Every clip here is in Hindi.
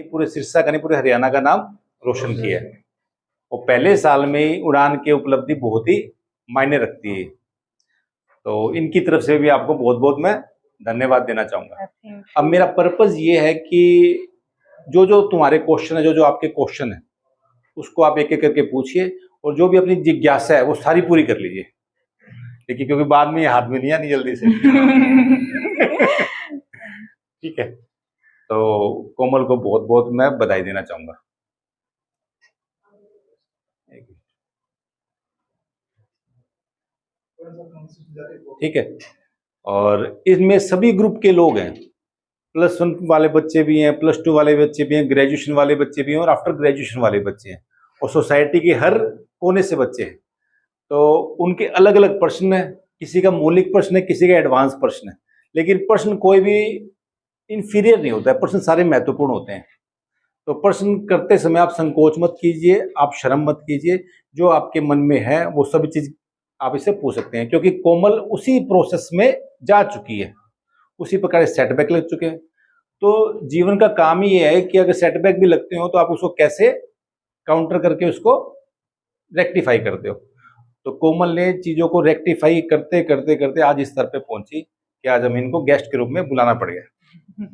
पूरे सिरसा का नहीं, पूरे हरियाणा का नाम रोशन किया है। और पहले साल में ही उड़ान की उपलब्धि बहुत ही मायने रखती है। तो इनकी तरफ से भी आपको बहुत बहुत मैं धन्यवाद देना चाहूंगा। अब मेरा पर्पज ये है कि जो जो तुम्हारे क्वेश्चन है, जो जो आपके क्वेश्चन है, उसको आप एक एक करके पूछिए और जो भी अपनी जिज्ञासा है वो सारी पूरी कर लीजिए। देखिए, क्योंकि बाद में ये हाथ में नहीं आनी जल्दी से। ठीक है, तो कोमल को बहुत बहुत मैं बधाई देना चाहूंगा। ठीक है, और इसमें सभी ग्रुप के लोग हैं, +1 वाले बच्चे भी हैं, +2 वाले बच्चे भी हैं, ग्रेजुएशन वाले बच्चे भी हैं और आफ्टर ग्रेजुएशन वाले बच्चे हैं, और सोसाइटी के हर कोने से बच्चे हैं। तो उनके अलग अलग प्रश्न है, किसी का मौलिक प्रश्न है, किसी का एडवांस प्रश्न है, लेकिन प्रश्न कोई भी इंफीरियर नहीं होता है, प्रश्न सारे महत्वपूर्ण होते हैं। तो प्रश्न करते समय आप संकोच मत कीजिए, आप शर्म मत कीजिए, जो आपके मन में है वो सभी चीज आप इससे पूछ सकते हैं, क्योंकि कोमल उसी प्रोसेस में जा चुकी है, उसी प्रकार सेटबैक लग चुके हैं। तो जीवन का काम ही ये है कि अगर सेटबैक भी लगते हो तो आप उसको कैसे काउंटर करके उसको रेक्टिफाई करते हो। तो कोमल ने चीजों को रेक्टिफाई करते करते करते आज इस स्तर पे पहुंची कि आज हम इनको गेस्ट के रूप में बुलाना पड़ गया।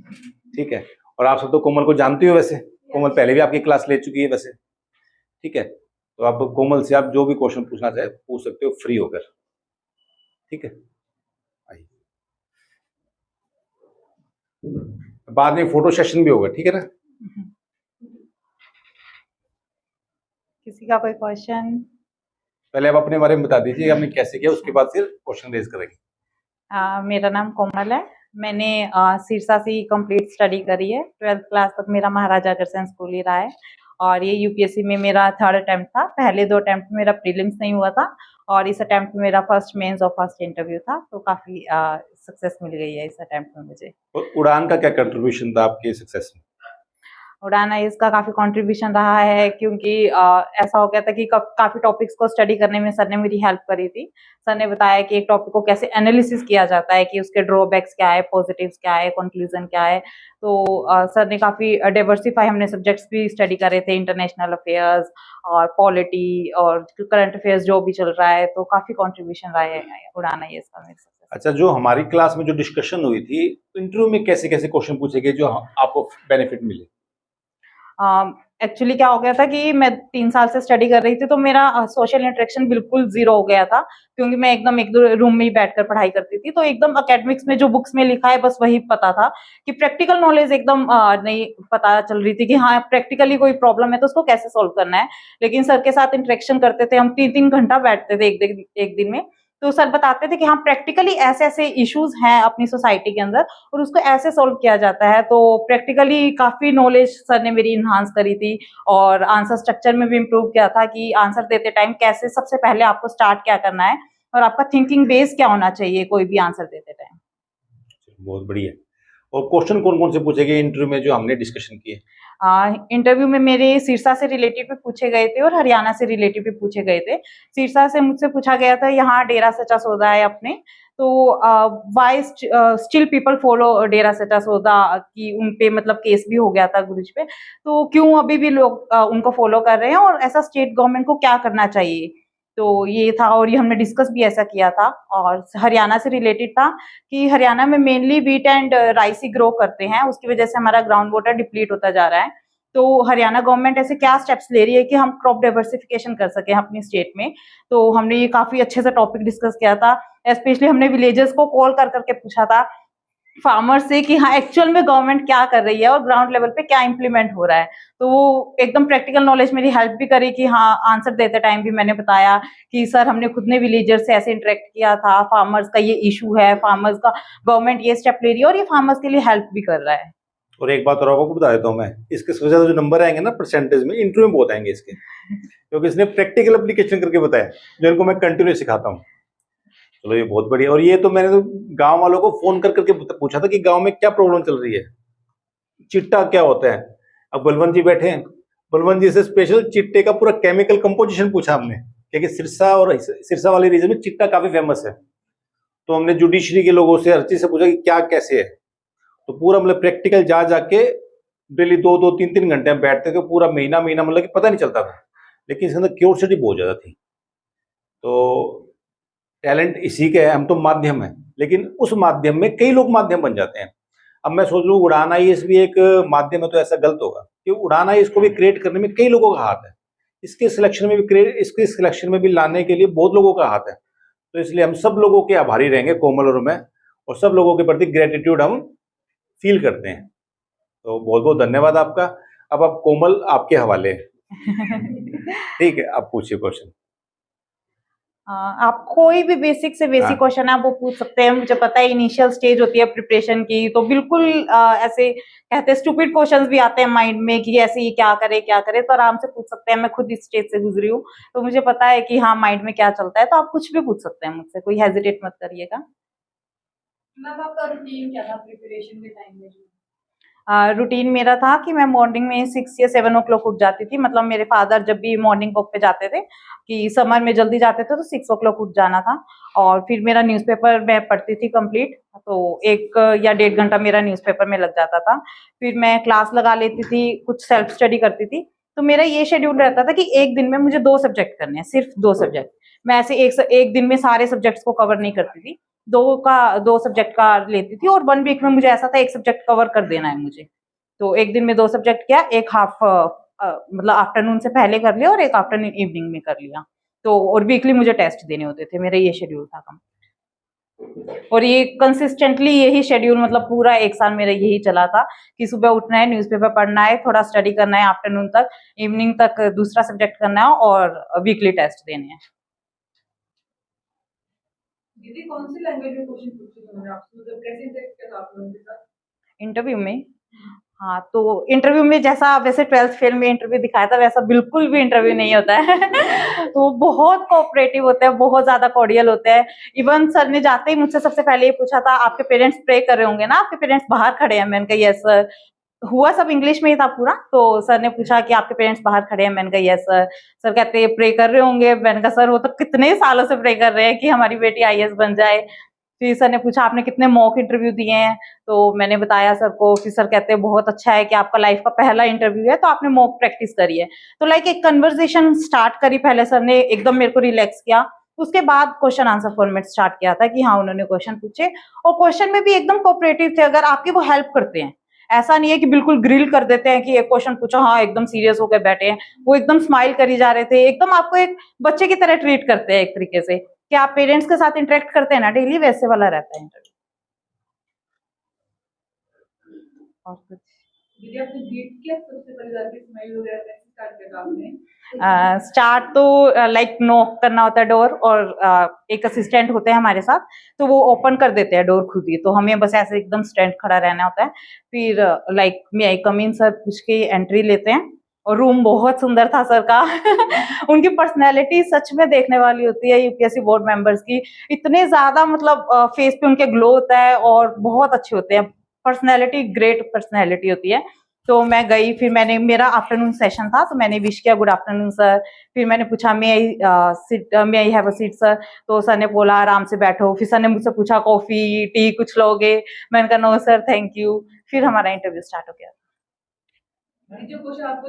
ठीक है, और आप सब तो कोमल को जानते हो, वैसे कोमल पहले भी आपकी क्लास ले चुकी है वैसे। ठीक है, तो आप कोमल से आप जो भी क्वेश्चन पूछना चाहे पूछ सकते हो फ्री होकर। ठीक है, आइए, बाद में फोटो सेशन भी होगा। ठीक है ना? किसी का कोई क्वेश्चन? पहले आप अपने बारे में बता दीजिए, आपने कैसे किया, उसके बाद फिर क्वेश्चन रेज करेंगे। मेरा नाम कोमल है। मैंने सिरसा से ही कंप्लीट स्टडी करी है। 12th क्लास तक मेरा महाराजा अग्रसेन स्कूल ही रहा है, और ये यूपीएससी में मेरा 3rd अटेम्प्ट था। पहले 2 अटेम्प्ट में मेरा प्रीलिम्स नहीं हुआ था, और इस अटेम्प्ट में मेरा फर्स्ट मेंस और फर्स्ट इंटरव्यू था। तो काफी सक्सेस मिल गई है इस अटेम्प्ट में मुझे। और उड़ान का क्या कंट्रीब्यूशन था आपके सक्सेस में? उड़ान आईएएस का काफी कंट्रीब्यूशन रहा है, क्योंकि ऐसा हो गया था कि काफी टॉपिक्स को स्टडी करने में सर ने मेरी हेल्प करी थी। सर ने बताया कि एक टॉपिक को कैसे एनालिसिस किया जाता है, कि उसके ड्रॉबैक्स क्या है, पॉजिटिव्स क्या है, कंक्लूजन क्या है। तो सर ने काफी डाइवर्सिफाई, हमने सब्जेक्ट्स भी स्टडी करे थे, इंटरनेशनल अफेयर्स और पॉलिटी और करंट अफेयर्स जो भी चल रहा है। तो काफी कॉन्ट्रीब्यूशन रहा है उड़ान आईएएस का मेरे सक्सेस। अच्छा, जो हमारी क्लास में जो डिस्कशन हुई थी, इंटरव्यू में कैसे कैसे क्वेश्चन पूछे गए जो आपको बेनिफिट मिले? एक्चुअली क्या हो गया था कि मैं 3 साल से स्टडी कर रही थी, तो मेरा सोशल इंटरेक्शन बिल्कुल जीरो हो गया था, क्योंकि मैं एकदम एक रूम में ही बैठकर पढ़ाई करती थी। तो एकदम एकेडमिक्स में जो बुक्स में लिखा है बस वही पता था, कि प्रैक्टिकल नॉलेज एकदम नहीं पता चल रही थी कि हाँ प्रैक्टिकली कोई प्रॉब्लम है तो उसको कैसे सोल्व करना है। लेकिन सर के साथ इंटरेक्शन करते थे, हम 3-3 घंटा बैठते थे एक दिन में। तो सर बताते थे कि हाँ प्रैक्टिकली ऐसे ऐसे इश्यूज हैं अपनी सोसाइटी के अंदर, और उसको ऐसे सोल्व किया जाता है। तो प्रैक्टिकली काफी नॉलेज सर ने मेरी इन्हांस करी थी, और आंसर स्ट्रक्चर में भी इम्प्रूव किया था, कि आंसर देते टाइम कैसे सबसे पहले आपको स्टार्ट क्या करना है, और आपका थिंकिंग बेस क्या होना चाहिए कोई भी आंसर देते टाइम। बहुत बढ़िया। और क्वेश्चन कौन कौन से पूछे गए इंटरव्यू में जो हमने डिस्कशन किए? इंटरव्यू में मेरे सिरसा से रिलेटेड भी पूछे गए थे और हरियाणा से रिलेटेड भी पूछे गए थे। सिरसा से मुझसे पूछा गया था, यहाँ डेरा सच्चा सौदा है अपने, तो वाई स्टिल पीपल फॉलो डेरा सच्चा सौदा, कि उन पे मतलब केस भी हो गया था गुरुज पे, तो क्यों अभी भी लोग उनको फॉलो कर रहे हैं, और ऐसा स्टेट गवर्नमेंट को क्या करना चाहिए। तो ये था, और ये हमने डिस्कस भी ऐसा किया था। और हरियाणा से रिलेटेड था कि हरियाणा में mainly wheat and rice he grow करते हैं, उसकी वजह से हमारा ग्राउंड वाटर डिप्लीट होता जा रहा है। तो हरियाणा गवर्नमेंट ऐसे क्या स्टेप्स ले रही है कि हम क्रॉप डाइवर्सिफिकेशन कर सके अपनी स्टेट में। तो हमने ये काफी अच्छे से टॉपिक डिस्कस किया था। स्पेशली हमने विलेजर्स को कॉल कर करके पूछा था फार्मर्स से कि हाँ एक्चुअल में गवर्नमेंट क्या कर रही है और ग्राउंड लेवल पे क्या इंप्लीमेंट हो रहा है। तो वो एकदम प्रैक्टिकल नॉलेज मेरी हेल्प भी करी, कि हाँ आंसर देते टाइम भी मैंने बताया कि सर हमने खुद ने विलेजर से ऐसे इंटरेक्ट किया था, फार्मर्स का ये इशू है, फार्मर्स का गवर्नमेंट ये स्टेप ले रही है, और ये फार्मर्स के लिए हेल्प भी कर रहा है। और एक बात और आपको बता देता हूँ मैं, इसके सबसे ज्यादा जो नंबर आएंगे ना परसेंटेज में, इंटरव्यू में बहुत आएंगे इसके, क्योंकि इसने प्रैक्टिकल एप्लीकेशन करके बताया, जो इनको मैं कंटिन्यू सिखाता हूँ। चलो ये बहुत बढ़िया। और ये तो मैंने तो गांव वालों को फोन कर करके पूछा था कि गांव में क्या प्रॉब्लम चल रही है, चिट्टा क्या होता है। अब बलवंत जी बैठे हैं, बलवंत जी से स्पेशल चिट्टे का पूरा केमिकल कंपोजिशन पूछा हमने, क्योंकि सिरसा और सिरसा वाले रीजन में चिट्टा काफी फेमस है। तो हमने जुडिशरी के लोगों से, हर चीज से पूछा कि क्या कैसे है। तो पूरा मतलब प्रैक्टिकल जा जाके डेली 2-2, 3-3 घंटे हम बैठते थे, पूरा महीना मतलब कि पता नहीं चलता था। लेकिन इसके अंदर क्यूरियोसिटी बहुत ज़्यादा थी। तो टैलेंट इसी के है, हम तो माध्यम है, लेकिन उस माध्यम में कई लोग माध्यम बन जाते हैं। अब मैं सोच लूँ उड़ान आईएएस भी एक माध्यम है, तो ऐसा गलत होगा, कि उड़ान आईएएस को भी क्रिएट करने में कई लोगों का हाथ है। इसके सिलेक्शन में भी लाने के लिए बहुत लोगों का हाथ है। तो इसलिए हम सब लोगों के आभारी रहेंगे, कोमल और मैं, और सब लोगों के प्रति ग्रेटिट्यूड हम फील करते हैं। तो बहुत बहुत धन्यवाद आपका। अब आप कोमल, आपके हवाले है। ठीक है, आप पूछिए क्वेश्चन। आप कोई भी बेसिक से बेसिक हाँ। क्वेश्चन आप वो पूछ सकते हैं। मुझे पता है इनिशियल स्टेज होती है प्रिपरेशन की, तो बिल्कुल ऐसे कहते हैं स्टूपिड क्वेश्चंस भी आते हैं माइंड में कि ऐसे ये क्या करे, तो आराम से पूछ सकते हैं। मैं खुद इस स्टेज से गुजरी हूँ, तो मुझे पता है कि हाँ माइंड में क्या चलता है, तो आप कुछ भी पूछ सकते हैं मुझसे, कोई हेजिटेट मत करिएगा। मैम आपका रूटीन क्या था प्रिपरेशन के टाइम में? रूटीन मेरा था कि मैं मॉर्निंग में 6 या 7 ओ क्लॉक उठ जाती थी। मतलब मेरे फादर जब भी मॉर्निंग वॉक पे जाते थे, कि समर में जल्दी जाते थे, तो 6 ओ क्लॉक उठ जाना था। और फिर मेरा न्यूज़पेपर मैं पढ़ती थी कंप्लीट, तो 1 या 1.5 घंटा मेरा न्यूज़पेपर में लग जाता था। फिर मैं क्लास लगा लेती थी, कुछ सेल्फ स्टडी करती थी। तो मेरा ये शेड्यूल रहता था कि एक दिन में मुझे 2 सब्जेक्ट करने हैं, सिर्फ 2 सब्जेक्ट। मैं ऐसे एक दिन में सारे सब्जेक्ट्स को कवर नहीं करती थी। 2 सब्जेक्ट का लेती थी, और 1 वीक में मुझे ऐसा था 1 सब्जेक्ट कवर कर देना है मुझे। तो एक दिन में 2 सब्जेक्ट किया, एक हाफ मतलब आफ्टरनून से पहले कर लिया और एक आफ्टरनून इवनिंग में कर लिया। तो और वीकली मुझे टेस्ट देने होते थे, मेरा ये शेड्यूल था और ये कंसिस्टेंटली यही शेड्यूल मतलब पूरा 1 साल मेरा यही चला था कि सुबह उठना है, न्यूज़पेपर पढ़ना है, थोड़ा स्टडी करना है आफ्टरनून तक, इवनिंग तक दूसरा सब्जेक्ट करना है और वीकली टेस्ट देने हैं। दीदी कौन सी लैंग्वेज में क्वेश्चन पूछे थे आपसे, मतलब कैसे इंटरेक्ट किया था आप लोगों के साथ इंटरव्यू में? हाँ, तो इंटरव्यू में जैसा वैसे 12th फेल में इंटरव्यू दिखाया था, वैसा बिल्कुल भी इंटरव्यू नहीं होता है। वो बहुत कोऑपरेटिव होते हैं, बहुत ज्यादा कॉर्डियल होते हैं। इवन सर ने जाते ही मुझसे सबसे पहले ये पूछा था, आपके पेरेंट्स प्रे कर रहे होंगे ना, आपके पेरेंट्स बाहर खड़े हैं? मैंने कहा यस सर। हुआ सब इंग्लिश में ही था पूरा, तो सर ने पूछा कि आपके पेरेंट्स बाहर खड़े हैं? मैंने कहा यस सर। सर कहते हैं प्रे कर रहे होंगे? मैंने कहा सर वो तो कितने सालों से प्रे कर रहे हैं कि हमारी बेटी आईएएस बन जाए। फिर सर ने पूछा आपने कितने मॉक इंटरव्यू दिए हैं? तो मैंने बताया सर को। फिर सर कहते हैं बहुत अच्छा है कि आपका लाइफ का पहला इंटरव्यू है, तो आपने मॉक प्रैक्टिस करी है। तो लाइक एक कन्वर्सेशन स्टार्ट करी पहले सर ने, एकदम मेरे को रिलैक्स किया। उसके बाद क्वेश्चन आंसर फॉर्मेट स्टार्ट किया था कि हाँ उन्होंने क्वेश्चन पूछे, और क्वेश्चन में भी एकदम कोऑपरेटिव थे। अगर आपकी वो हेल्प करते हैं, ऐसा नहीं है कि बिल्कुल ग्रिल कर देते हैं कि एक क्वेश्चन पूछा हाँ एकदम सीरियस होकर बैठे हैं। वो एकदम स्माइल करी जा रहे थे, एकदम आपको एक बच्चे की तरह ट्रीट करते हैं एक तरीके से, कि आप पेरेंट्स के साथ इंटरेक्ट करते हैं ना डेली, वैसे वाला रहता है इंटरव्यू। और कुछ दीदी आपने बीट किया सबसे पहले जाके स्माइल वगैरह कैसे स्टार्ट किया था आपने? स्टार्ट तो लाइक नॉक करना होता है डोर, और एक असिस्टेंट होते हैं हमारे साथ, तो वो ओपन कर देते हैं डोर खुद ही, तो हमें बस ऐसे एकदम स्टैंड खड़ा रहना होता है। फिर लाइक मे आई कम इन सर पूछ के एंट्री लेते हैं, और रूम बहुत सुंदर था सर का। उनकी पर्सनैलिटी सच में देखने वाली होती है यूपीएससी बोर्ड मेंबर्स की। इतने ज्यादा मतलब फेस पे उनके ग्लो होता है, और बहुत अच्छे होते हैं। पर्सनैलिटी ग्रेट पर्सनैलिटी होती है। तो मैं गई, फिर मैंने, मेरा आफ्टरनून सेशन था, तो मैंने विश किया गुड आफ्टरनून सर। फिर मैंने पूछा may I have a seat sir? तो सर ने बोला आराम से बैठो। फिर सर ने मुझसे पूछा कॉफी टी कुछ लोगे? मैंने कहा नो सर थैंक यू। फिर हमारा इंटरव्यू स्टार्ट हो गया। जो क्वेश्चन आपको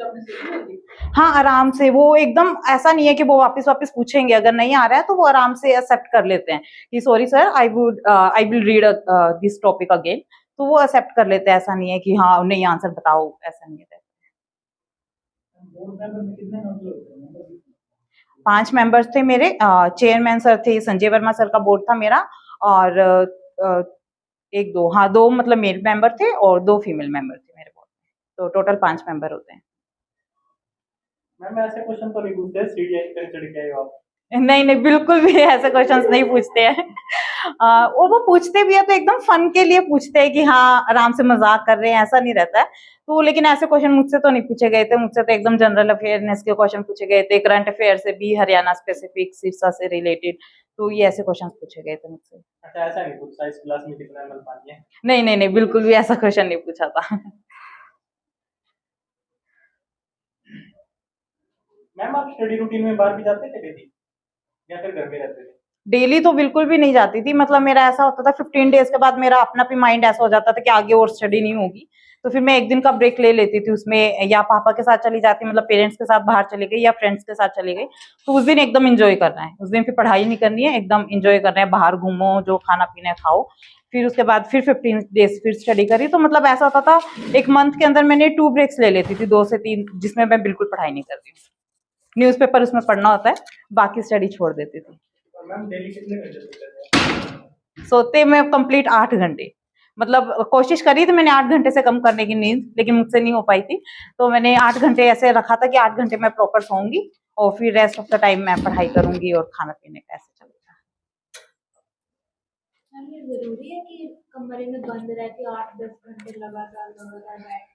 आपने सही बोली? हाँ आराम से, वो एकदम ऐसा नहीं है कि वो वापस पूछेंगे, अगर नहीं आ रहा है तो वो आराम से एक्सेप्ट कर लेते हैं कि sorry sir I will read this topic again. तो वो एक्सेप्ट कर लेते हैं, ऐसा नहीं है कि हाँ नहीं आंसर बताओ, ऐसा नहीं है। 5 मेंबर्स थे मेरे। चेयरमैन सर थे, संजय वर्मा सर का बोर्ड था मेरा, और 1-2 हाँ 2 मतलब मेल मेंबर थे और 2 फीमेल मेंबर थे मेरे बोर्ड में, तो टोटल 5 मेंबर होते हैं। मैम ऐसे क्वेश्चन तो नहीं पूछते सीढ़ियाँ पे चढ़ के आए हो आप? नहीं नहीं बिल्कुल भी ऐसे क्वेश्चंस नहीं पूछते हैं। वो पूछते भी है तो एकदम फन के लिए पूछते हैं कि हाँ आराम से मजाक कर रहे हैं, ऐसा नहीं रहता है। तो लेकिन ऐसे क्वेश्चन मुझसे तो नहीं पूछे गए थे। मुझसे तो एकदम जनरल अफेयरनेस के क्वेश्चन पूछे गए थे, करंट अफेयर से भी, हरियाणा स्पेसिफिक, सिरसा से रिलेटेड। तो ये ऐसे क्वेश्चन पूछे गए थे मुझसे। अच्छा ऐसा नहीं पूछता इस क्लास में कितना एमएल पानी है? नहीं नहीं नहीं बिल्कुल भी ऐसा क्वेश्चन नहीं पूछा था। मैम आप स्टडी रूटीन में बाहर भी जाते थे डेली या फिर घर में रहते थे? डेली तो बिल्कुल भी नहीं जाती थी। मतलब मेरा ऐसा होता था 15 डेज के बाद मेरा अपना भी माइंड ऐसा हो जाता था कि आगे और स्टडी नहीं होगी, तो फिर मैं एक दिन का ब्रेक ले लेती थी उसमें, या पापा के साथ चली जाती, मतलब पेरेंट्स के साथ बाहर चली गई या फ्रेंड्स के साथ चली गई। तो उस दिन एकदम इंजॉय करना है, उस दिन फिर पढ़ाई नहीं करनी है, एकदम इंजॉय करना है, बाहर घूमो, जो खाना पीना है खाओ। फिर उसके बाद फिर 15 डेज फिर स्टडी करी। तो मतलब ऐसा होता था एक मंथ के अंदर मैंने 2 ब्रेक्स ले लेती थी, 2 से 3, जिसमें मैं बिल्कुल पढ़ाई नहीं करती हूँ। न्यूज़पेपर उसमें पढ़ना होता है, बाकी स्टडी छोड़ देती थी। और मैम डेली कितने घंटे सोते हैं? सोते मैं कंप्लीट 8 घंटे, मतलब कोशिश करी थी मैंने 8 घंटे से कम करने की नींद, लेकिन मुझसे नहीं हो पाई थी। तो मैंने 8 घंटे ऐसे रखा था कि 8 घंटे मैं प्रॉपर सोऊंगी और फिर रेस्ट ऑफ द टाइम मैं पढ़ाई करूंगी और खाना पीने का ऐसे चलेगा। मैम ये जरूरी है कि कमरे में बंद रह के 8-10 घंटे लगातार बैठ के?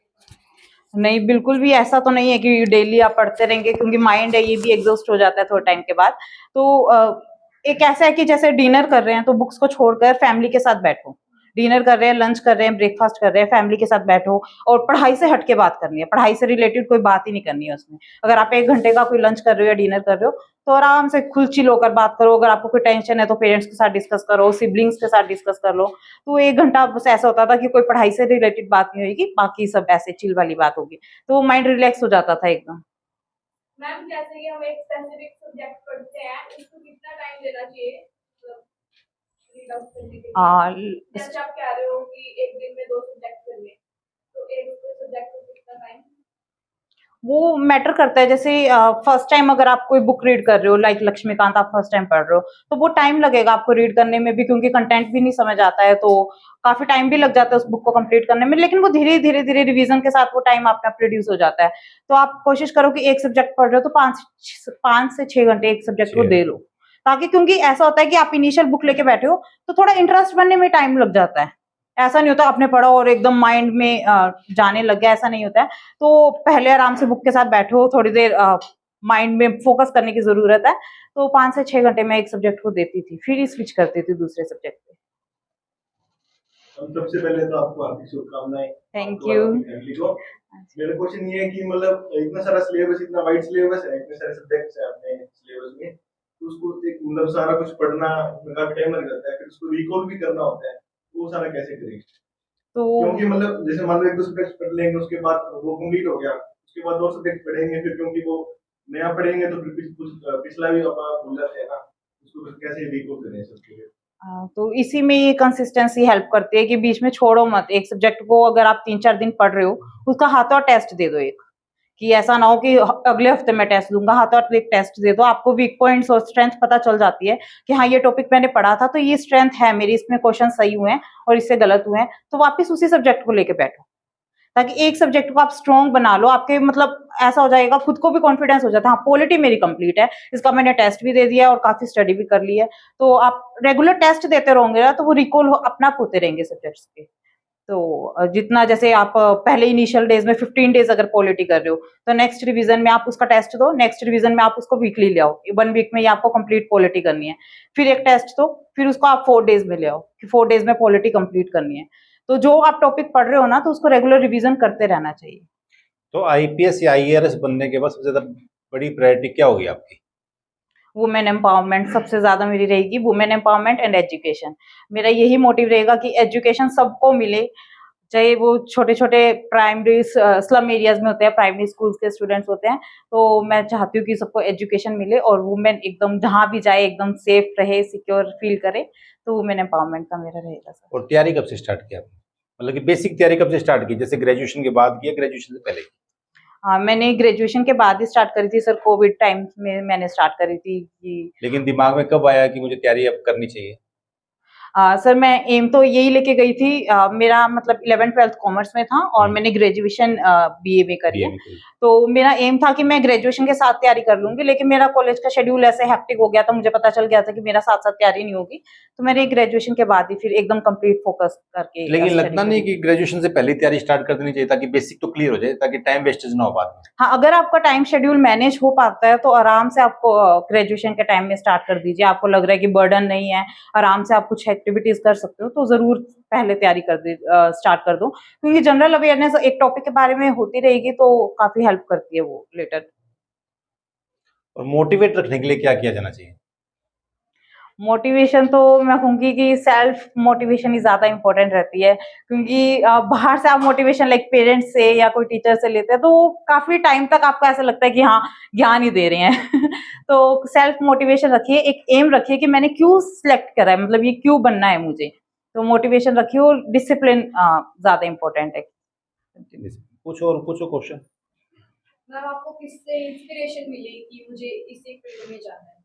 नहीं, बिल्कुल भी ऐसा तो नहीं है कि डेली आप पढ़ते रहेंगे, क्योंकि माइंड है ये भी एग्जॉस्ट हो जाता है थोड़े टाइम के बाद। तो एक ऐसा है कि जैसे डिनर कर रहे हैं तो बुक्स को छोड़कर फैमिली के साथ बैठो, डिनर कर रहे हैं, लंच कर रहे हैं, ब्रेकफास्ट कर रहे हैं, फैमिली के साथ बैठो और पढ़ाई से हट के बात करनी है, पढ़ाई से रिलेटेड कोई बात ही नहीं करनी है उसमें। अगर आप 1 घंटे का कोई लंच कर रहे हो या डिनर कर रहे हो तो आराम से खुल चिल होकर बात करो। अगर आपको कोई टेंशन है तो पेरेंट्स के साथ डिस्कस करो, सिबलिंग्स के साथ डिस्कस कर लो। तो 1 घंटा बस ऐसा होता था कि कोई पढ़ाई से रिलेटेड बात नहीं होगी, बाकी सब ऐसे चिल वाली बात होगी, तो माइंड रिलैक्स हो जाता था एकदम। मैम जैसे कि हम एक स्पेसिफिक सब्जेक्ट पढ़ते हैं, उसको कितना टाइम देना चाहिए मतलब रीड आउट करने के लिए? जैसे आप कह रहे हो कि एक दिन में 2 सब्जेक्ट करने, तो एक सब्जेक्ट को कितना टाइम? वो मैटर करता है, जैसे फर्स्ट टाइम अगर आप कोई बुक रीड कर रहे हो, लाइक लक्ष्मीकांत आप फर्स्ट टाइम पढ़ रहे हो, तो वो टाइम लगेगा आपको रीड करने में भी, क्योंकि कंटेंट भी नहीं समझ आता है, तो काफी टाइम भी लग जाता है उस बुक को कंप्लीट करने में। लेकिन वो धीरे धीरे धीरे रिवीजन के साथ वो टाइम अपना प्रोड्यूस हो जाता है। तो आप कोशिश करो कि एक सब्जेक्ट पढ़ रहे हो तो 5 से 6 घंटे एक सब्जेक्ट को दे लो, ताकि, क्योंकि ऐसा होता है कि आप इनिशियल बुक लेके बैठे हो तो थोड़ा इंटरेस्ट बनने में टाइम लग जाता है। ऐसा नहीं होता आपने पढ़ा और एकदम माइंड में जाने लग गया, ऐसा नहीं होता है। तो पहले आराम से बुक के साथ बैठो, थोड़ी देर माइंड में फोकस करने की जरूरत है। तो 5 से 6 घंटे मैं एक सब्जेक्ट को देती थी, फिर स्विच करती थी दूसरे सब्जेक्ट पे। सबसे पहले तो आपको हार्दिक शुभकामनाएं। थैंक आपको यू। और आपकी फैमिली को। मेरा क्वेश्चन ये है कि मतलब इतना सारा सिलेबस, इतना वाइड सिलेबस है, इतने सारे सब्जेक्ट्स हैं अपने सिलेबस में, तो उसको एक मतलब सारा कुछ पढ़ना उसमें काफी टाइम लग जाता है, फिर उसको रिकॉल भी करना होता है, तो वो सारा कैसे करें? तो क्योंकि मतलब जैसे मान लो 1-2 सब्जेक्ट पढ़ लेंगे, उसके बाद वो कंप्लीट हो गया, उसके बाद 2 सब्जेक्ट पढ़ेंगे, फिर क्योंकि वो नया पढ़ेंगे तो फिर पिछला भी आप भूल जाते हैं ना, उसको फिर कैसे रिकॉल करें सबके लिए? तो इसी में ये कंसिस्टेंसी हेल्प करती है कि बीच में छोड़ो मत एक सब्जेक्ट को। अगर आप 3-4 दिन पढ़ रहे हो, उसका हाथों टेस्ट दे दो एक, कि ऐसा ना हो कि अगले हफ्ते मैं टेस्ट दूंगा, हाथों एक टेस्ट दे दो। आपको वीक पॉइंट्स और स्ट्रेंथ पता चल जाती है कि हाँ ये टॉपिक मैंने पढ़ा था तो ये स्ट्रेंथ है मेरी, इसमें क्वेश्चन सही हुए हैं और इससे गलत हुए हैं, तो वापस उसी सब्जेक्ट को लेके बैठो, ताकि एक सब्जेक्ट को आप स्ट्रॉन्ग बना लो। आपके मतलब ऐसा हो जाएगा, खुद को भी कॉन्फिडेंस हो जाता है, हाँ पॉलिटी मेरी कंप्लीट है, इसका मैंने टेस्ट भी दे दिया और काफी स्टडी भी कर ली है। तो आप रेगुलर टेस्ट देते रहोगे ना तो वो रिकॉल अपना आप होते रहेंगे सब्जेक्ट्स के। तो जितना, जैसे आप पहले इनिशियल डेज में 15 डेज अगर पॉलिटी कर रहे हो तो नेक्स्ट रिवीजन में आप उसका टेस्ट दो, नेक्स्ट रिवीजन में आप उसको वीकली ले आओ, 1 वीक में ये आपको कंप्लीट पॉलिटी करनी है, फिर एक टेस्ट दो, फिर उसको आप 4 डेज में ले आओ कि 4 डेज में पॉलिटी कंप्लीट करनी है। तो जो आप टॉपिक पढ़ रहे हो ना तो उसको रेगुलर रिवीजन करते रहना चाहिए। तो आईपीएस या आईएआरएस बनने के बाद सबसे ज्यादा बड़ी प्रायोरिटी क्या होगी आपकी? वुमेन एम्पावरमेंट सबसे ज्यादा मेरी रहेगी, वुमेन एम्पावरमेंट एंड एजुकेशन। मेरा यही मोटिव रहेगा कि एजुकेशन सबको मिले, चाहे वो छोटे छोटे प्राइमरी स्लम एरियाज में होते हैं, प्राइमरी स्कूल्स के स्टूडेंट्स होते हैं, तो मैं चाहती हूँ कि सबको एजुकेशन मिले और वुमेन एकदम जहाँ भी जाए एकदम सेफ रहे, सिक्योर फील करे। तो वुमेन एम्पावरमेंट का मेरा रहेगा सर। और तैयारी कब से स्टार्ट किया आपने? मतलब कि बेसिक तैयारी कब से स्टार्ट की? जैसे ग्रेजुएशन के बाद की या ग्रेजुएशन से पहले की? हाँ, मैंने ग्रेजुएशन के बाद ही स्टार्ट करी थी सर, कोविड टाइम में मैंने स्टार्ट करी थी कि लेकिन दिमाग में कब आया कि मुझे तैयारी अब करनी चाहिए? सर मैं एम तो यही लेके गई थी, मेरा मतलब 11th-12th कॉमर्स में था और मैंने ग्रेजुएशन बीए में करी है। तो मेरा एम था कि मैं ग्रेजुएशन के साथ तैयारी कर लूंगी, लेकिन मेरा कॉलेज का शेड्यूल ऐसे हेक्टिक हो गया था, मुझे पता चल गया था कि मेरा साथ साथ तैयारी नहीं होगी, तो मैंने ग्रेजुएशन के बाद ही फिर एकदम कंप्लीट फोकस करके लेकिन study लगता नहीं करी। कि ग्रेजुएशन से पहले तैयारी स्टार्ट कर देनी चाहिए ताकि बेसिक तो क्लियर हो जाए, ताकि टाइम वेस्टेज ना हो बाद में? हाँ, अगर आपका टाइम शेड्यूल मैनेज हो पाता है तो आराम से आपको ग्रेजुएशन के टाइम में स्टार्ट कर दीजिए। आपको लग रहा है कि बर्डन नहीं है, आराम से आप कुछ एक्टिविटीज कर सकते हो, तो जरूर पहले तैयारी स्टार्ट कर दो, क्योंकि जनरल अवेयरनेस एक टॉपिक के बारे में होती रहेगी तो काफी हेल्प करती है वो लेटर। और मोटिवेट रखने के लिए क्या किया जाना चाहिए? मोटिवेशन तो मैं कहूँगी कि सेल्फ मोटिवेशन ही ज्यादा इम्पोर्टेंट रहती है, क्योंकि बाहर से आप मोटिवेशन लाइक पेरेंट्स से या कोई टीचर से लेते हैं तो वो काफी टाइम तक आपको ऐसा लगता है कि हाँ ज्ञान ही दे रहे हैं तो सेल्फ मोटिवेशन रखिए, एक एम रखिए कि मैंने क्यों सिलेक्ट करा है, मतलब ये क्यों बनना है मुझे, तो मोटिवेशन रखिए और डिसिप्लिन ज्यादा इम्पोर्टेंट है। पूछो क्वेश्चन। मैम आपको किससे इंस्पिरेशन मिली कि मुझे इसी फील्ड में जाना है?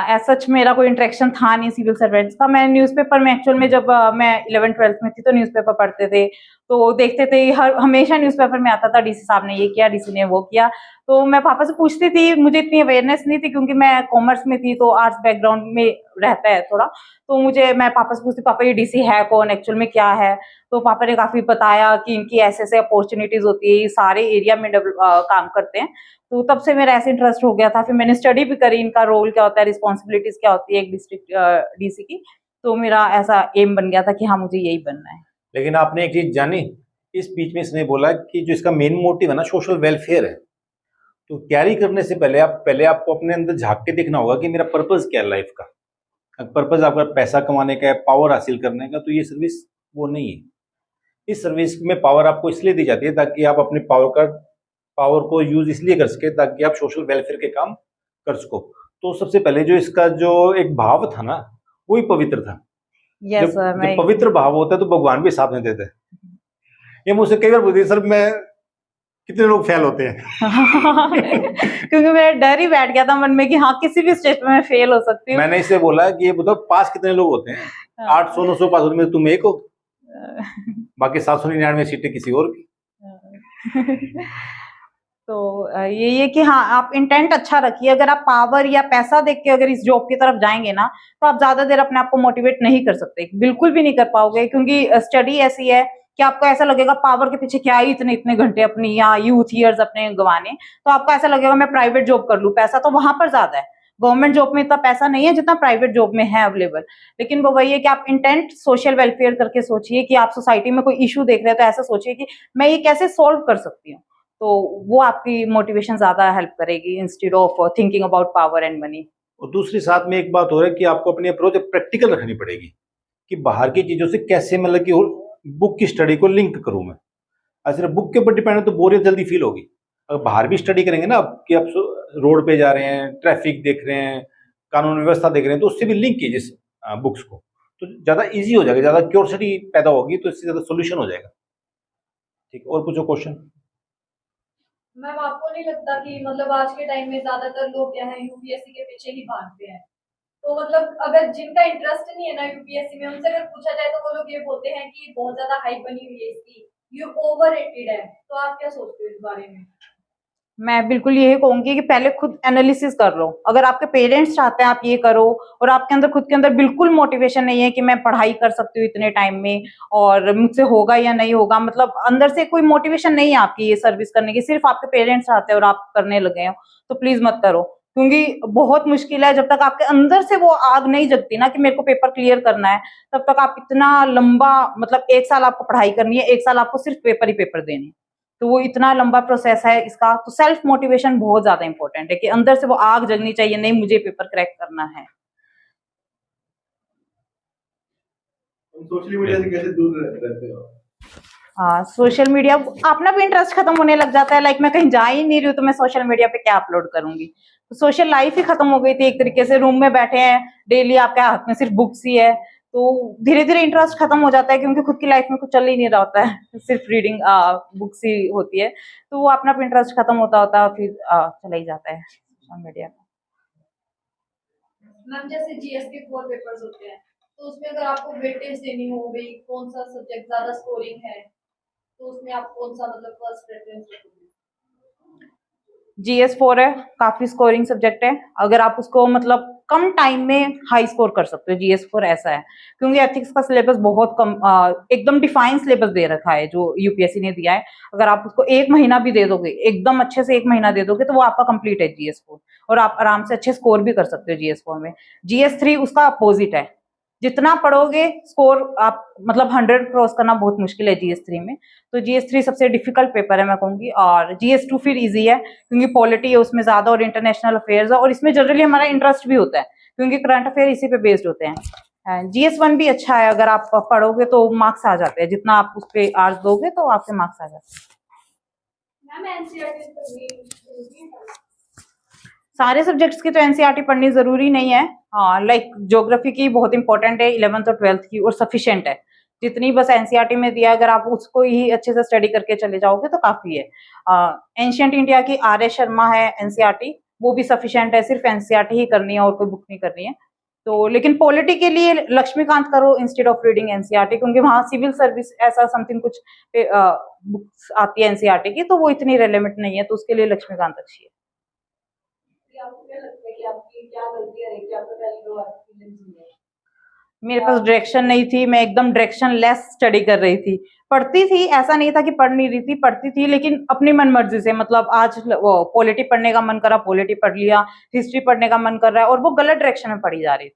एज सच मेरा कोई इंटरेक्शन था नहीं सिविल सर्वेंट्स का। मैं न्यूज़पेपर में एक्चुअल में जब मैं 11th-12th में थी तो न्यूज़पेपर पढ़ते थे, तो देखते थे हमेशा न्यूज़पेपर में आता था डीसी साहब ने ये किया, डीसी ने वो किया, तो मैं पापा से पूछती थी। मुझे इतनी अवेयरनेस नहीं थी क्योंकि मैं कॉमर्स में थी तो आर्ट्स बैकग्राउंड में रहता है थोड़ा, तो मैं पापा से पूछती, पापा ये डीसी है कौन, एक्चुअल में क्या है, तो पापा ने काफी बताया कि इनकी ऐसे ऐसे अपॉर्चुनिटीज होती है, ये सारे एरिया में काम करते हैं। तो तब से मेरा ऐसे इंटरेस्ट हो गया था। फिर मैंने स्टडी भी करी, इनका रोल क्या होता है, रिस्पॉन्सिबिलिटीज क्या होती है एक डिस्ट्रिक्ट डीसी की, तो मेरा ऐसा एम बन गया था कि हाँ मुझे यही बनना है। लेकिन आपने एक चीज जानी, इस बीच में इसने बोला कि जो इसका मेन मोटिव है ना सोशल वेलफेयर है, तो तैयारी करने से पहले आपको अपने अंदर झांक के देखना होगा कि मेरा पर्पस क्या है लाइफ का। अगर पर्पस आपका पैसा कमाने का है, पावर हासिल करने का, तो ये सर्विस वो नहीं है। इस सर्विस में पावर आपको इसलिए दी जाती है ताकि आप अपने पावर को यूज इसलिए कर सके ताकि आप सोशल वेलफेयर के काम कर सको। तो सबसे पहले जो इसका जो एक भाव था ना वही पवित्र था। यस सर, जब पवित्र भाव होता है तो भगवान भी साथ में देते हैं। ये मुझसे कई बार बोलती है, सर मैं कितने लोग फेल होते हैं क्योंकि मेरा डर ही बैठ गया था मन में कि हाँ किसी भी स्टेज पे मैं फेल हो सकती हूँ। मैंने इससे बोला कि ये बताओ पास कितने लोग होते हैं? 800-900 पास होने में तुम एक हो, बाकी 799 सीटें किसी और की। तो यही है कि हाँ आप इंटेंट अच्छा रखिए। अगर आप पावर या पैसा देख के अगर इस जॉब की तरफ जाएंगे ना तो आप ज्यादा देर अपने आप को मोटिवेट नहीं कर सकते, बिल्कुल भी नहीं कर पाओगे, क्योंकि स्टडी ऐसी है कि आपको ऐसा लगेगा पावर के पीछे क्या ही इतने घंटे अपनी या यूथ ईयर्स अपने गंवाने, तो आपको ऐसा लगेगा मैं प्राइवेट जॉब कर लूं, पैसा तो वहां पर ज्यादा है, गवर्नमेंट जॉब में इतना पैसा नहीं है जितना प्राइवेट जॉब में है अवेलेबल। लेकिन वो वही है कि आप इंटेंट सोशल वेलफेयर करके सोचिए कि आप सोसाइटी में कोई इशू देख रहे हैं तो ऐसा सोचिए कि मैं ये कैसे सोल्व कर सकती हूँ, तो वो आपकी मोटिवेशन ज्यादा हेल्प करेगी instead of thinking about power and money. और दूसरी साथ में एक बात हो रहा है कि आपको अपनी अप्रोच प्रैक्टिकल रखनी पड़ेगी कि बाहर की चीजों से कैसे मतलब कि बुक की स्टडी को लिंक करूं मैं। सिर्फ बुक के ऊपर डिपेंड है तो बोरियत जल्दी फील होगी। अगर बाहर भी स्टडी करेंगे ना कि आप रोड पे जा रहे हैं, ट्रैफिक देख रहे हैं, कानून व्यवस्था देख रहे हैं, तो उससे भी लिंक कीजिए बुक्स को, तो ज्यादा इजी हो जाएगा, ज्यादा क्यूरियोसिटी पैदा होगी, तो इससे ज्यादा सोल्यूशन हो जाएगा। ठीक, और पूछो क्वेश्चन। मैम आपको नहीं लगता कि मतलब आज के टाइम में ज्यादातर लोग क्या है यूपीएससी के पीछे ही भागते हैं, तो मतलब अगर जिनका इंटरेस्ट नहीं है ना यूपीएससी में, उनसे अगर पूछा जाए तो वो लोग ये बोलते हैं कि बहुत ज्यादा हाइप बनी हुई है इसकी, ये ओवररेटेड है, तो आप क्या सोचते हो इस बारे में? मैं बिल्कुल यही कहूंगी कि पहले खुद एनालिसिस कर लो। अगर आपके पेरेंट्स चाहते हैं आप ये करो और आपके अंदर खुद के अंदर बिल्कुल मोटिवेशन नहीं है कि मैं पढ़ाई कर सकती हूँ इतने टाइम में और मुझसे होगा या नहीं होगा, मतलब अंदर से कोई मोटिवेशन नहीं है आपकी ये सर्विस करने की, सिर्फ आपके पेरेंट्स चाहते हैं और आप करने लगे हो, तो प्लीज मत करो, क्योंकि बहुत मुश्किल है जब तक आपके अंदर से वो आग नहीं जगती ना कि मेरे को पेपर क्लियर करना है, तब तक आप इतना लंबा, मतलब 1 साल आपको पढ़ाई करनी है, 1 साल आपको सिर्फ पेपर ही पेपर देने, तो वो इतना लंबा प्रोसेस है इसका। तो सेल्फ मोटिवेशन बहुत ज्यादा इंपॉर्टेंट है कि अंदर से वो आग जगनी चाहिए, नहीं मुझे पेपर क्रैक करना है। सोशल मीडिया से कैसे दूर रहते हो? हाँ, सोशल मीडिया अपना भी इंटरेस्ट खत्म होने लग जाता है, लाइक मैं कहीं जा ही नहीं रही हूँ तो मैं सोशल मीडिया पे क्या अपलोड करूंगी, तो सोशल लाइफ ही खत्म हो गई थी एक तरीके से। रूम में बैठे हैं, डेली आपके हाथ में सिर्फ बुक्स ही है, तो धीरे धीरे इंटरेस्ट खत्म हो जाता है क्योंकि खुद की लाइफ में कुछ चल ही नहीं रहा होता है, सिर्फ रीडिंग बुक्स ही होती है, तो वो अपना इंटरेस्ट खत्म होता होता फिर चला ही जाता है सोशल मीडिया का। मैम जैसे जीएस के 4 पेपर्स होते हैं, तो उसमें अगर आपको वेटेज देनी हो भाई कौन सा सब्जेक्ट ज्यादा स्कोरिंग है, तो उसमें आप कौन सा मतलब फर्स्ट प्रेफरेंस रखोगे? GS4 है, काफी स्कोरिंग सब्जेक्ट है, अगर आप उसको मतलब कम टाइम में हाई स्कोर कर सकते हो, GS4 ऐसा है, क्योंकि एथिक्स का सिलेबस बहुत कम, एकदम डिफाइंड सिलेबस दे रखा है जो यूपीएससी ने दिया है। अगर आप उसको 1 महीना भी दे दोगे, एकदम अच्छे से 1 महीना दे दोगे, तो वो आपका कंप्लीट है GS4, और आप आराम से अच्छे स्कोर भी कर सकते हो GS4 में। GS3 उसका अपोजिट है, जितना पढ़ोगे स्कोर आप मतलब 100 क्रॉस करना बहुत मुश्किल है GS3 में, तो GS3 सबसे डिफिकल्ट पेपर है मैं कहूंगी, और GS2 फिर इजी है क्योंकि पॉलिटी है उसमें ज्यादा और इंटरनेशनल अफेयर्स है, और इसमें जनरली हमारा इंटरेस्ट भी होता है, क्योंकि करंट अफेयर इसी पे बेस्ड होते हैं। GS1 भी अच्छा है, अगर आप पढ़ोगे तो मार्क्स आ जाते हैं, जितना आप उस पे आर्स दोगे तो आपके मार्क्स आ जाते हैं। मैम एनसीईआरटी पढ़नी सारे सब्जेक्ट्स की तो एनसीईआरटी पढ़नी जरूरी नहीं है। हाँ, लाइक ज्योग्राफी की बहुत इंपॉर्टेंट है 11th और 12th की, और सफिशिएंट है। जितनी बस एनसीईआरटी में दिया, अगर आप उसको ही अच्छे से स्टडी करके चले जाओगे तो काफी है। एंशिएंट इंडिया की RS शर्मा है एनसीईआरटी, वो भी सफिशिएंट है, सिर्फ एनसीईआरटी ही करनी है और कोई बुक नहीं करनी है। तो लेकिन पॉलिटी के लिए लक्ष्मीकांत करो इंस्टेड ऑफ रीडिंग एनसीईआरटी, क्योंकि वहाँ सिविल सर्विस ऐसा समथिंग कुछ बुक्स आती है एनसीईआरटी की, तो वो इतनी रेलेवेंट नहीं है, तो उसके लिए लक्ष्मीकांत अच्छी है। आपको क्या लगता है कि आपकी क्या गलतियां रही कि आपका पहले दो एक्सपीरियंस नहीं है? मेरे पास डायरेक्शन नहीं थी, मैं एकदम डायरेक्शन लेस स्टडी कर रही थी। पढ़ती थी, ऐसा नहीं था कि पढ़ नहीं रही थी, पढ़ती थी लेकिन अपनी मन मर्जी से। मतलब आज वो पॉलिटी पढ़ने का मन करा, पॉलिटी पढ़ लिया, हिस्ट्री पढ़ने का मन कर रहा है, और वो गलत डायरेक्शन में पढ़ी जा रही थी।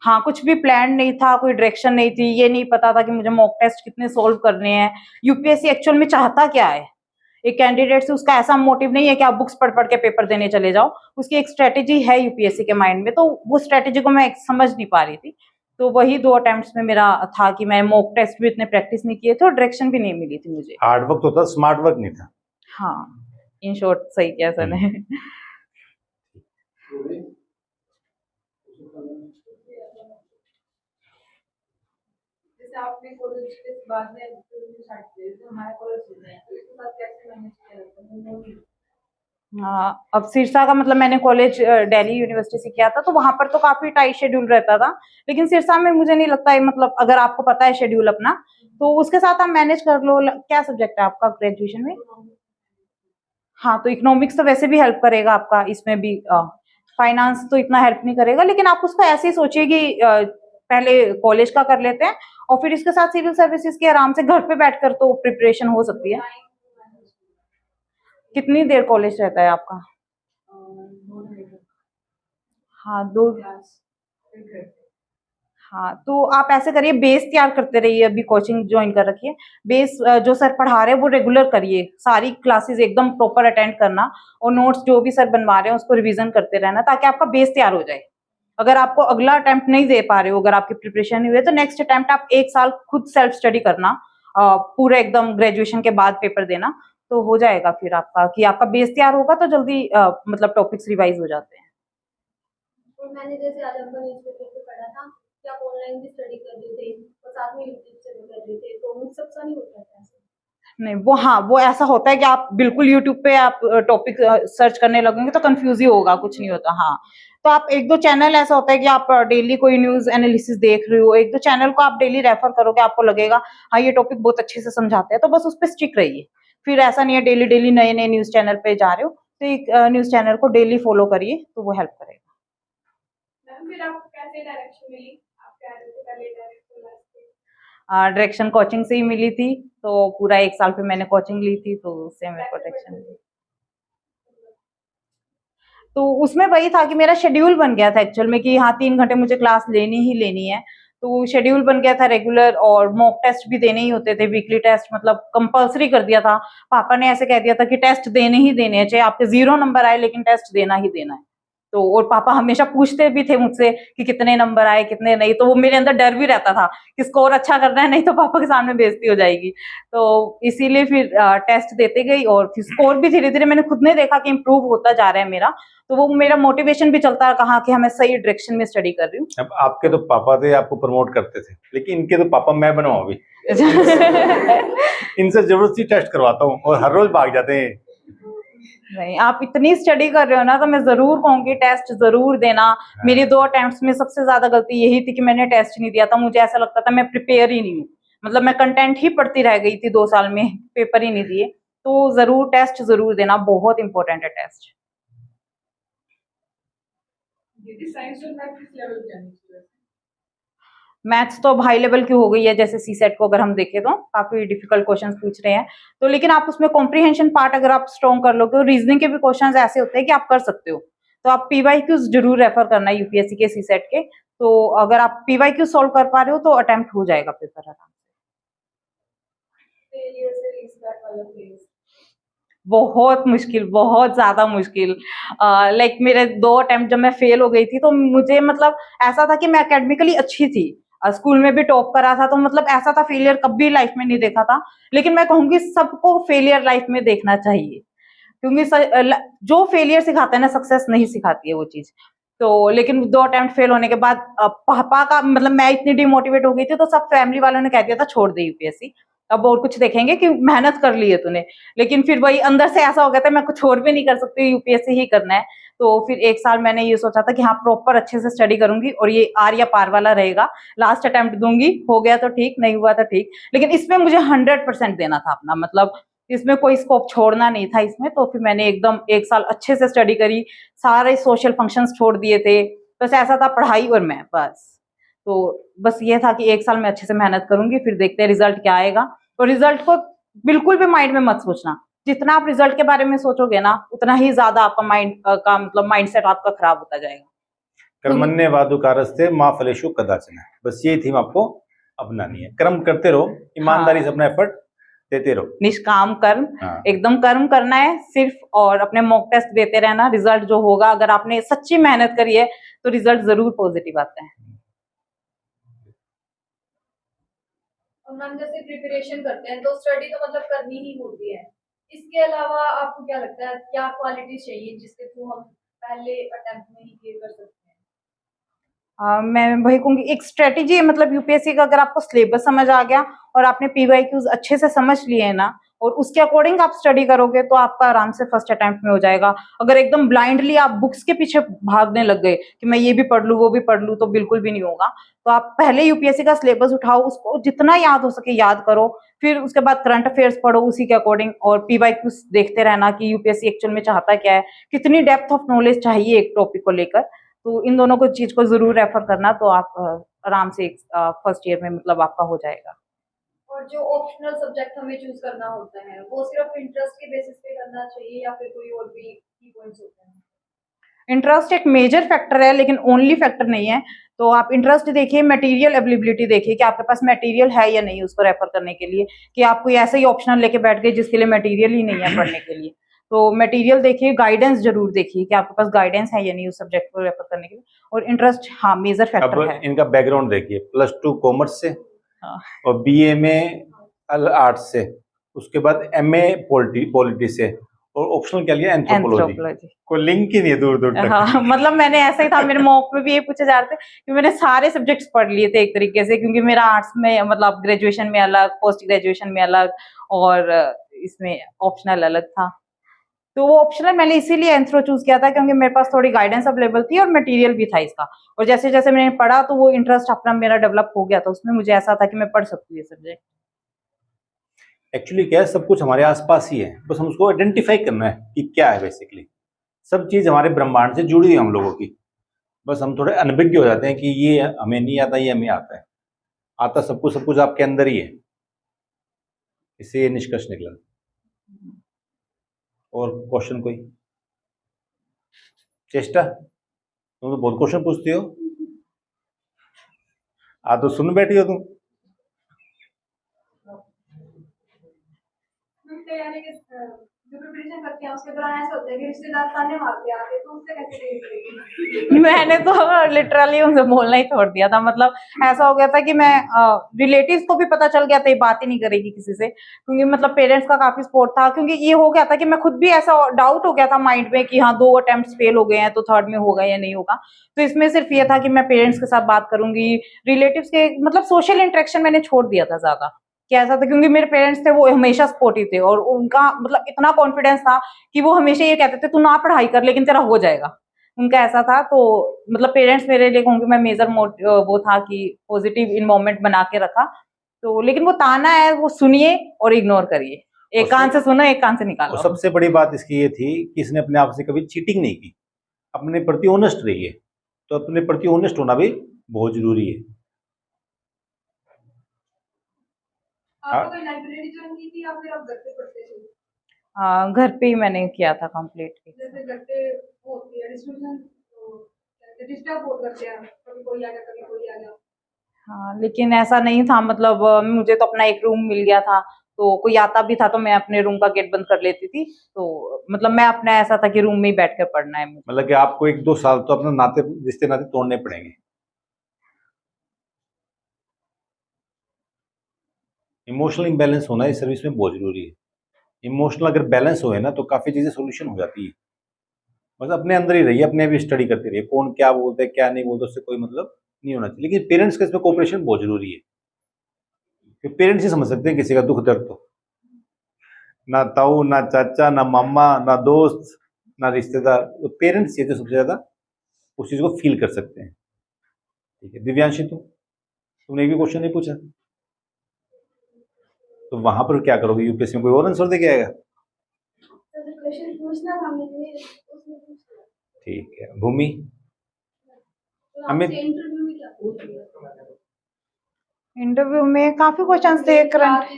हाँ, कुछ भी प्लान नहीं था, कोई डायरेक्शन नहीं थी, ये नहीं पता था कि मुझे मॉक टेस्ट कितने सोल्व करने हैं, यूपीएससी एक्चुअल में चाहता क्या है। एक कैंडिडेट से उसका ऐसा मोटिव नहीं है कि आप बुक्स पढ़ पढ़ के पेपर देने चले जाओ, उसकी एक स्ट्रेटेजी है यूपीएससी के माइंड में, तो वो स्ट्रेटेजी को मैं समझ नहीं पा रही थी। तो वही 2 अटेम्प्ट्स में मेरा था कि मैं मॉक टेस्ट भी इतने प्रैक्टिस नहीं किए थे और डायरेक्शन भी नहीं मिली थी मुझे। हार्ड वर्क तो था, स्मार्ट वर्क नहीं था। हाँ, इन शॉर्ट सही किया सर ने। जैसे आपने कॉलेज के बाद में स्टार्ट किया, जैसे हमारा कॉलेज है तो इसके साथ कैसे मैनेज किया जाता है? हाँ, अब सिरसा का मतलब मैंने कॉलेज दिल्ली यूनिवर्सिटी से किया था, तो वहां पर तो काफी टाइट शेड्यूल रहता था, लेकिन सिरसा में मुझे नहीं लगता है, मतलब अगर आपको पता है शेड्यूल अपना, तो उसके साथ आप मैनेज कर लो। क्या सब्जेक्ट है आपका ग्रेजुएशन में? हाँ, तो इकोनॉमिक्स तो वैसे भी हेल्प करेगा आपका, इसमें भी फाइनेंस तो इतना हेल्प नहीं करेगा, लेकिन आप उसको ऐसे ही सोचिए कि पहले कॉलेज का कर लेते हैं और फिर इसके साथ सिविल सर्विसेज की आराम से घर पे बैठकर तो प्रिपरेशन हो सकती है। कितनी देर कॉलेज रहता है आपका? हाँ, 2। हाँ, तो आप ऐसे करिए, बेस तैयार करते रहिए, अभी कोचिंग ज्वाइन कर रखिए। बेस जो सर पढ़ा रहे हैं वो रेगुलर करिए, सारी क्लासेस एकदम प्रॉपर अटेंड करना, और नोट्स जो भी सर बनवा रहे हैं उसको रिवीजन करते रहना, ताकि आपका बेस तैयार हो जाए। अगर आपको अगला अटेम्प्ट नहीं दे पा रहे हो, अगर आपकी प्रिपरेशन नहीं हुई है, तो नेक्स्ट अटेम्प्ट आप 1 साल खुद सेल्फ स्टडी करना, पूरे एकदम ग्रेजुएशन के बाद पेपर देना, तो हो जाएगा फिर आपका, कि आपका बेस तैयार होगा तो जल्दी मतलब टॉपिक्स रिवाइज हो जाते हैं। और मैंने जैसे आज आपका न्यूज़पेपर पे पढ़ा था कि आप ऑनलाइन भी स्टडी कर रहे थे और साथ में यूट्यूब से भी कर रहे थे, तो मिक्सअप सा नहीं होता है? नहीं, वो हाँ, वो ऐसा होता है कि आप बिल्कुल यूट्यूब पे आप टॉपिक सर्च करने लगेंगे तो कंफ्यूज ही होगा, कुछ नहीं होता। हाँ, तो आप 1-2 चैनल ऐसा होता है कि आप डेली कोई न्यूज एनालिसिस देख रहे हो, 1-2 चैनल को आप डेली रेफर करोगे, आपको लगेगा हाँ ये टॉपिक बहुत अच्छे से समझाते हैं, तो बस उस पर स्टिक रहिए। फिर ऐसा नहीं है डेली डेली नए नए न्यूज चैनल पे जा रहे हो, तो एक न्यूज चैनल को डेली फॉलो करिए, तो वो हेल्प करेगा। मैम फिर आपको कैसे डायरेक्शन मिली? आप कह रहे थे पहले डायरेक्शन डायरेक्शन कोचिंग से ही मिली थी, तो पूरा 1 साल पे मैंने कोचिंग ली थी, तो उससे मेरे को डायरेक्शन मिली। तो उसमें वही था कि मेरा शेड्यूल बन गया था एक्चुअल में, कि हाँ 3 घंटे मुझे क्लास लेनी ही लेनी है, तो शेड्यूल बन गया था रेगुलर, और मॉक टेस्ट भी देने ही होते थे, वीकली टेस्ट मतलब कंपलसरी कर दिया था। पापा ने ऐसे कह दिया था कि टेस्ट देने ही देने हैं, चाहे आपके 0 नंबर आए लेकिन टेस्ट देना ही देना है। तो और पापा हमेशा पूछते भी थे मुझसे कि कितने नंबर आए कितने नहीं, तो वो मेरे अंदर डर भी रहता था कि स्कोर अच्छा करना है, नहीं तो पापा के सामने बेइज्जती हो जाएगी। तो इसीलिए फिर टेस्ट देते गई, और फिर स्कोर भी धीरे धीरे मैंने खुद ने देखा कि इम्प्रूव होता जा रहा है मेरा, तो वो मेरा मोटिवेशन भी चलता रहा कि मैं सही डायरेक्शन में स्टडी कर रही हूँ। अब आपके तो पापा थे, आपको प्रमोट करते थे, लेकिन इनके तो पापा मैं बनवाऊं अभी। इनसे जबरदस्ती टेस्ट करवाता हूँ और हर रोज भाग जाते हैं। नहीं, आप इतनी स्टडी कर रहे हो ना, तो मैं जरूर कहूंगी टेस्ट जरूर देना। मेरी 2 अटेम्प्ट्स में सबसे ज्यादा गलती यही थी कि मैंने टेस्ट नहीं दिया था, मुझे ऐसा लगता था मैं प्रिपेयर ही नहीं हूँ, मतलब मैं कंटेंट ही पढ़ती रह गई थी 2 साल में, पेपर ही नहीं दिए। तो जरूर टेस्ट जरूर देना, बहुत इंपॉर्टेंट है टेस्ट। दीदी साइंस और मैथ किस लेवल पे आनी चाहिए? मैथ्स तो अब हाई लेवल की हो गई है, जैसे सीसेट को अगर हम देखें तो काफी डिफिकल्ट क्वेश्चंस पूछ रहे हैं, तो लेकिन आप उसमें कॉम्प्रिहेंशन पार्ट अगर आप स्ट्रॉन्ग कर लोगे, और रीजनिंग के भी क्वेश्चंस ऐसे होते हैं कि आप कर सकते हो, तो आप पीवाईक्यूज जरूर रेफर करना यूपीएससी के सीसेट के। तो अगर आप पीवाईक्यू सॉल्व कर पा रहे हो तो अटेम्प्ट हो जाएगा पेपर आराम से। फेलियर से रीस्टार्ट वाला फेज। बहुत मुश्किल, बहुत ज्यादा मुश्किल। लाइक मेरे 2 अटेम्प्ट जब मैं फेल हो गई थी तो मुझे मतलब ऐसा था कि मैं एकेडमिकली अच्छी थी, स्कूल में भी टॉप करा था, तो मतलब ऐसा था फेलियर कभी लाइफ में नहीं देखा था। लेकिन मैं कहूंगी सबको फेलियर लाइफ में देखना चाहिए, क्योंकि जो फेलियर सिखाता है ना, सक्सेस नहीं सिखाती है वो चीज। तो लेकिन 2 अटेम्प्ट फेल होने के बाद पापा का मतलब मैं इतनी डिमोटिवेट हो गई थी, तो सब फैमिली वालों ने कह दिया था छोड़ दे यूपीएससी, अब और कुछ देखेंगे कि मेहनत कर ली है तूने। लेकिन फिर वही अंदर से ऐसा हो गया था मैं कुछ और भी नहीं कर सकती, यूपीएससी ही करना है। तो फिर 1 साल मैंने ये सोचा था कि हाँ प्रॉपर अच्छे से स्टडी करूंगी और ये आर या पार वाला रहेगा, लास्ट अटेम्प्ट दूंगी, हो गया तो ठीक, नहीं हुआ तो ठीक। लेकिन इसमें मुझे 100% देना था अपना, मतलब इसमें कोई स्कोप छोड़ना नहीं था इसमें। तो फिर मैंने एकदम 1 साल अच्छे से स्टडी करी, सारे सोशल फंक्शंस छोड़ दिए थे, बस ऐसा था पढ़ाई और मैं बस। तो बस ये था कि 1 साल में अच्छे से मेहनत करूंगी, फिर देखते हैं रिजल्ट क्या आएगा। और रिजल्ट को बिल्कुल भी माइंड में मत सोचना, जितना आप रिजल्ट के बारे में सोचोगे ना उतना ही ज्यादा आपका माइंड का मतलब माइंडसेट आपका खराब होता जाएगा। कर्मण्य वादुकारस्ते माँ फलेषु कदाचन, बस ये थीम आपको अपनानी है। कर्म करते रहो, ईमानदारी से अपना एफर्ट देते रहो। निष्काम कर्म, हाँ। एकदम कर्म करना है सिर्फ, और अपने मॉक टेस्ट देते रहना। रिजल्ट जो होगा, अगर आपने सच्ची मेहनत करी है तो रिजल्ट जरूर पॉजिटिव आता है। और मैम जैसे प्रिपरेशन करते हैं तो स्टडी तो मतलब करनी ही होती है, इसके अलावा आपको क्या लगता है क्या क्वालिटी चाहिए जिसके थ्रू हम पहले अटेम्प्ट में ही क्लियर कर सकते हैं? मैं वही कहूंगी, एक स्ट्रेटेजी है, मतलब यूपीएससी का अगर आपको सिलेबस समझ आ गया और आपने पीवाईक्यूज अच्छे से समझ लिए हैं ना, और उसके अकॉर्डिंग आप स्टडी करोगे तो आपका आराम से फर्स्ट अटेम्प्ट में हो जाएगा। अगर एकदम ब्लाइंडली आप बुक्स के पीछे भागने लग गए कि मैं ये भी पढ़ लूँ वो भी पढ़ लूँ, तो बिल्कुल भी नहीं होगा। तो आप पहले यूपीएससी का सिलेबस उठाओ, उसको जितना याद हो सके याद करो, फिर उसके बाद करंट अफेयर्स पढ़ो उसी के अकॉर्डिंग, और पीवाईक्यूज देखते रहना कि यूपीएससी एक्चुअल में चाहता क्या है, कितनी डेप्थ ऑफ नॉलेज चाहिए एक टॉपिक को लेकर। तो इन दोनों को चीज को जरूर रेफर करना, तो आप आराम से फर्स्ट ईयर में मतलब आपका हो जाएगा। और जो ऑप्शनल सब्जेक्ट हमें चूज करना होता है वो सिर्फ इंटरेस्ट के बेसिस पे करना चाहिए या फिर कोई और भी की पॉइंट्स होते हैं? इंटरेस्ट एक मेजर फैक्टर है लेकिन ओनली फैक्टर नहीं है। तो आप इंटरेस्ट देखिए, मटेरियल अवेलेबिलिटी देखिए कि आपके पास मटेरियल है या नहीं उसको रेफर करने के लिए, कि आप कोई ऐसे ही ऑप्शनल लेके बैठ गए जिसके लिए मटेरियल ही नहीं है पढ़ने के लिए। तो मटेरियल देखिए, गाइडेंस जरूर देखिए कि आपके पास गाइडेंस है या नहीं उस सब्जेक्ट को रेफर करने के लिए। और इंटरेस्ट हाँ मेजर अब फैक्टर है। इनका बैकग्राउंड देखिए, +2 कॉमर्स से हाँ। और बीए में आर्ट्स से, उसके बाद एमए पॉलिटी से, और ऑप्शनल क्या लिया, एंथ्रोपोलॉजी। एंथ्रोपोलॉजी। कोई लिंक ही नहीं है दूर दूर तक। हाँ मतलब मैंने ऐसा ही था, मेरे मॉक में भी ये पूछे जा रहे थे कि मैंने सारे सब्जेक्ट्स पढ़ लिए थे एक तरीके से, क्योंकि मेरा आर्ट्स में मतलब ग्रेजुएशन में अलग, पोस्ट ग्रेजुएशन में अलग, और इसमें ऑप्शनल अलग था। तो वो ऑप्शनल मैंने इसीलिए एंथ्रो चूज किया था क्योंकि मेरे पास थोड़ी गाइडेंस अवेलेबल थी और मटेरियल भी था इसका। और जैसे जैसे मैंने पढ़ा तो वो इंटरेस्ट अपना मेरा डेवलप हो गया था उसमें, मुझे ऐसा था कि मैं पढ़ सकती हूँ ये सब्जेक्ट। एक्चुअली क्या है, सब कुछ हमारे आसपास ही है, बस हम उसको आइडेंटिफाई करना है कि क्या है। बेसिकली सब चीज हमारे ब्रह्मांड से जुड़ी है हम लोगों की, बस हम थोड़े अनभिज्ञ हो जाते हैं कि ये हमें नहीं आता, ये हमें आता है। आता सब कुछ आपके अंदर ही है, इससे ये निष्कर्ष निकला। और क्वेश्चन कोई? चेष्टा, तुम तो बहुत क्वेश्चन पूछती हो, तो सुन बैठी हो तुम। तैयारी के जो प्रिपरेशन करते हैं उसके दौरान ऐसा होता है कि रिश्तेदार ताने मारते आते, तो उससे कैसे डील करेगी? मैंने तो लिटरली उनसे बोलना ही छोड़ दिया था। मतलब ऐसा हो गया था कि मैं रिलेटिव्स को भी पता चल गया था ये बात ही नहीं करेगी किसी से, क्योंकि मतलब पेरेंट्स का काफी सपोर्ट था। क्योंकि ये हो गया था कि मैं खुद भी ऐसा डाउट हो गया था माइंड में कि हाँ 2 अटेम्प्ट्स फेल हो गए हैं तो थर्ड में होगा या नहीं होगा। तो इसमें सिर्फ ये था कि मैं पेरेंट्स के साथ बात करूंगी, रिलेटिव्स के मतलब सोशल इंटरेक्शन मैंने छोड़ दिया था ज्यादा। कि ऐसा था क्योंकि मेरे पेरेंट्स थे वो हमेशा सपोर्टिव थे, और उनका मतलब इतना कॉन्फिडेंस था कि वो हमेशा ये कहते थे तू ना पढ़ाई कर लेकिन तेरा हो जाएगा, उनका ऐसा था। तो मतलब पेरेंट्स मेरे लिए कहूंगी मैं मेजर वो था कि पॉजिटिव इन्वायरमेंट बना के रखा। तो लेकिन वो ताना है वो सुनिए और इग्नोर करिए, एक कान से सुनो एक कान से और निकालो। सबसे बड़ी बात इसकी ये थी कि इसने अपने आप से कभी चीटिंग नहीं की, अपने प्रति ऑनेस्ट रही है। तो अपने प्रति ऑनेस्ट होना भी बहुत जरूरी है। आपने कोई लाइब्रेरी ज्वाइन की थी या फिर आप घर पे पढ़ते थे? घर पे ही मैंने किया था कंप्लीट। जैसे घर पे वो होती है डिस्ट्रीब्यूशन, तो डिस्टर्ब बहुत करते हैं, कभी कोई आ गया कभी कोई आ गया। हाँ लेकिन ऐसा नहीं था, मतलब मुझे तो अपना एक रूम मिल गया था, तो कोई आता भी था तो मैं अपने रूम का गेट बंद कर लेती थी। तो मतलब मैं अपना ऐसा था कि रूम में ही बैठ कर पढ़ना है मुझे। मतलब कि आपको 1-2 साल तो अपने नाते रिश्ते नाते तोड़ने पड़ेंगे। इमोशनल इम्बैलेंस होना इस सर्विस में बहुत जरूरी है। इमोशनल अगर बैलेंस हो ना तो काफी चीजें सोल्यूशन हो जाती है। बस अपने अंदर ही रहिए, अपने भी स्टडी करते रहिए, कौन क्या बोलते है क्या नहीं बोलते उससे कोई मतलब नहीं होना चाहिए। लेकिन पेरेंट्स का इसमें कोऑपरेशन बहुत जरूरी है, कि पेरेंट्स ही समझ सकते हैं किसी का दुख दर्द। तो ना ताऊ, ना चाचा, ना मामा, ना दोस्त, ना रिश्तेदार, तो पेरेंट्स ये जो सबसे ज्यादा उस चीज को फील कर सकते हैं। ठीक है दिव्यांशी, तुमने एक भी क्वेश्चन नहीं पूछा, तो वहां पर क्या करोगे? यूपीएससी में कोई और आंसर दे के आएगा? तो जो क्वेश्चन पूछना था मुझे उसमें पूछ लिया। ठीक है भूमि, तो हमें आपसे इंटरव्यू में क्या पूछ लिया? इंटरव्यू में काफी क्वेश्चंस थे करंट,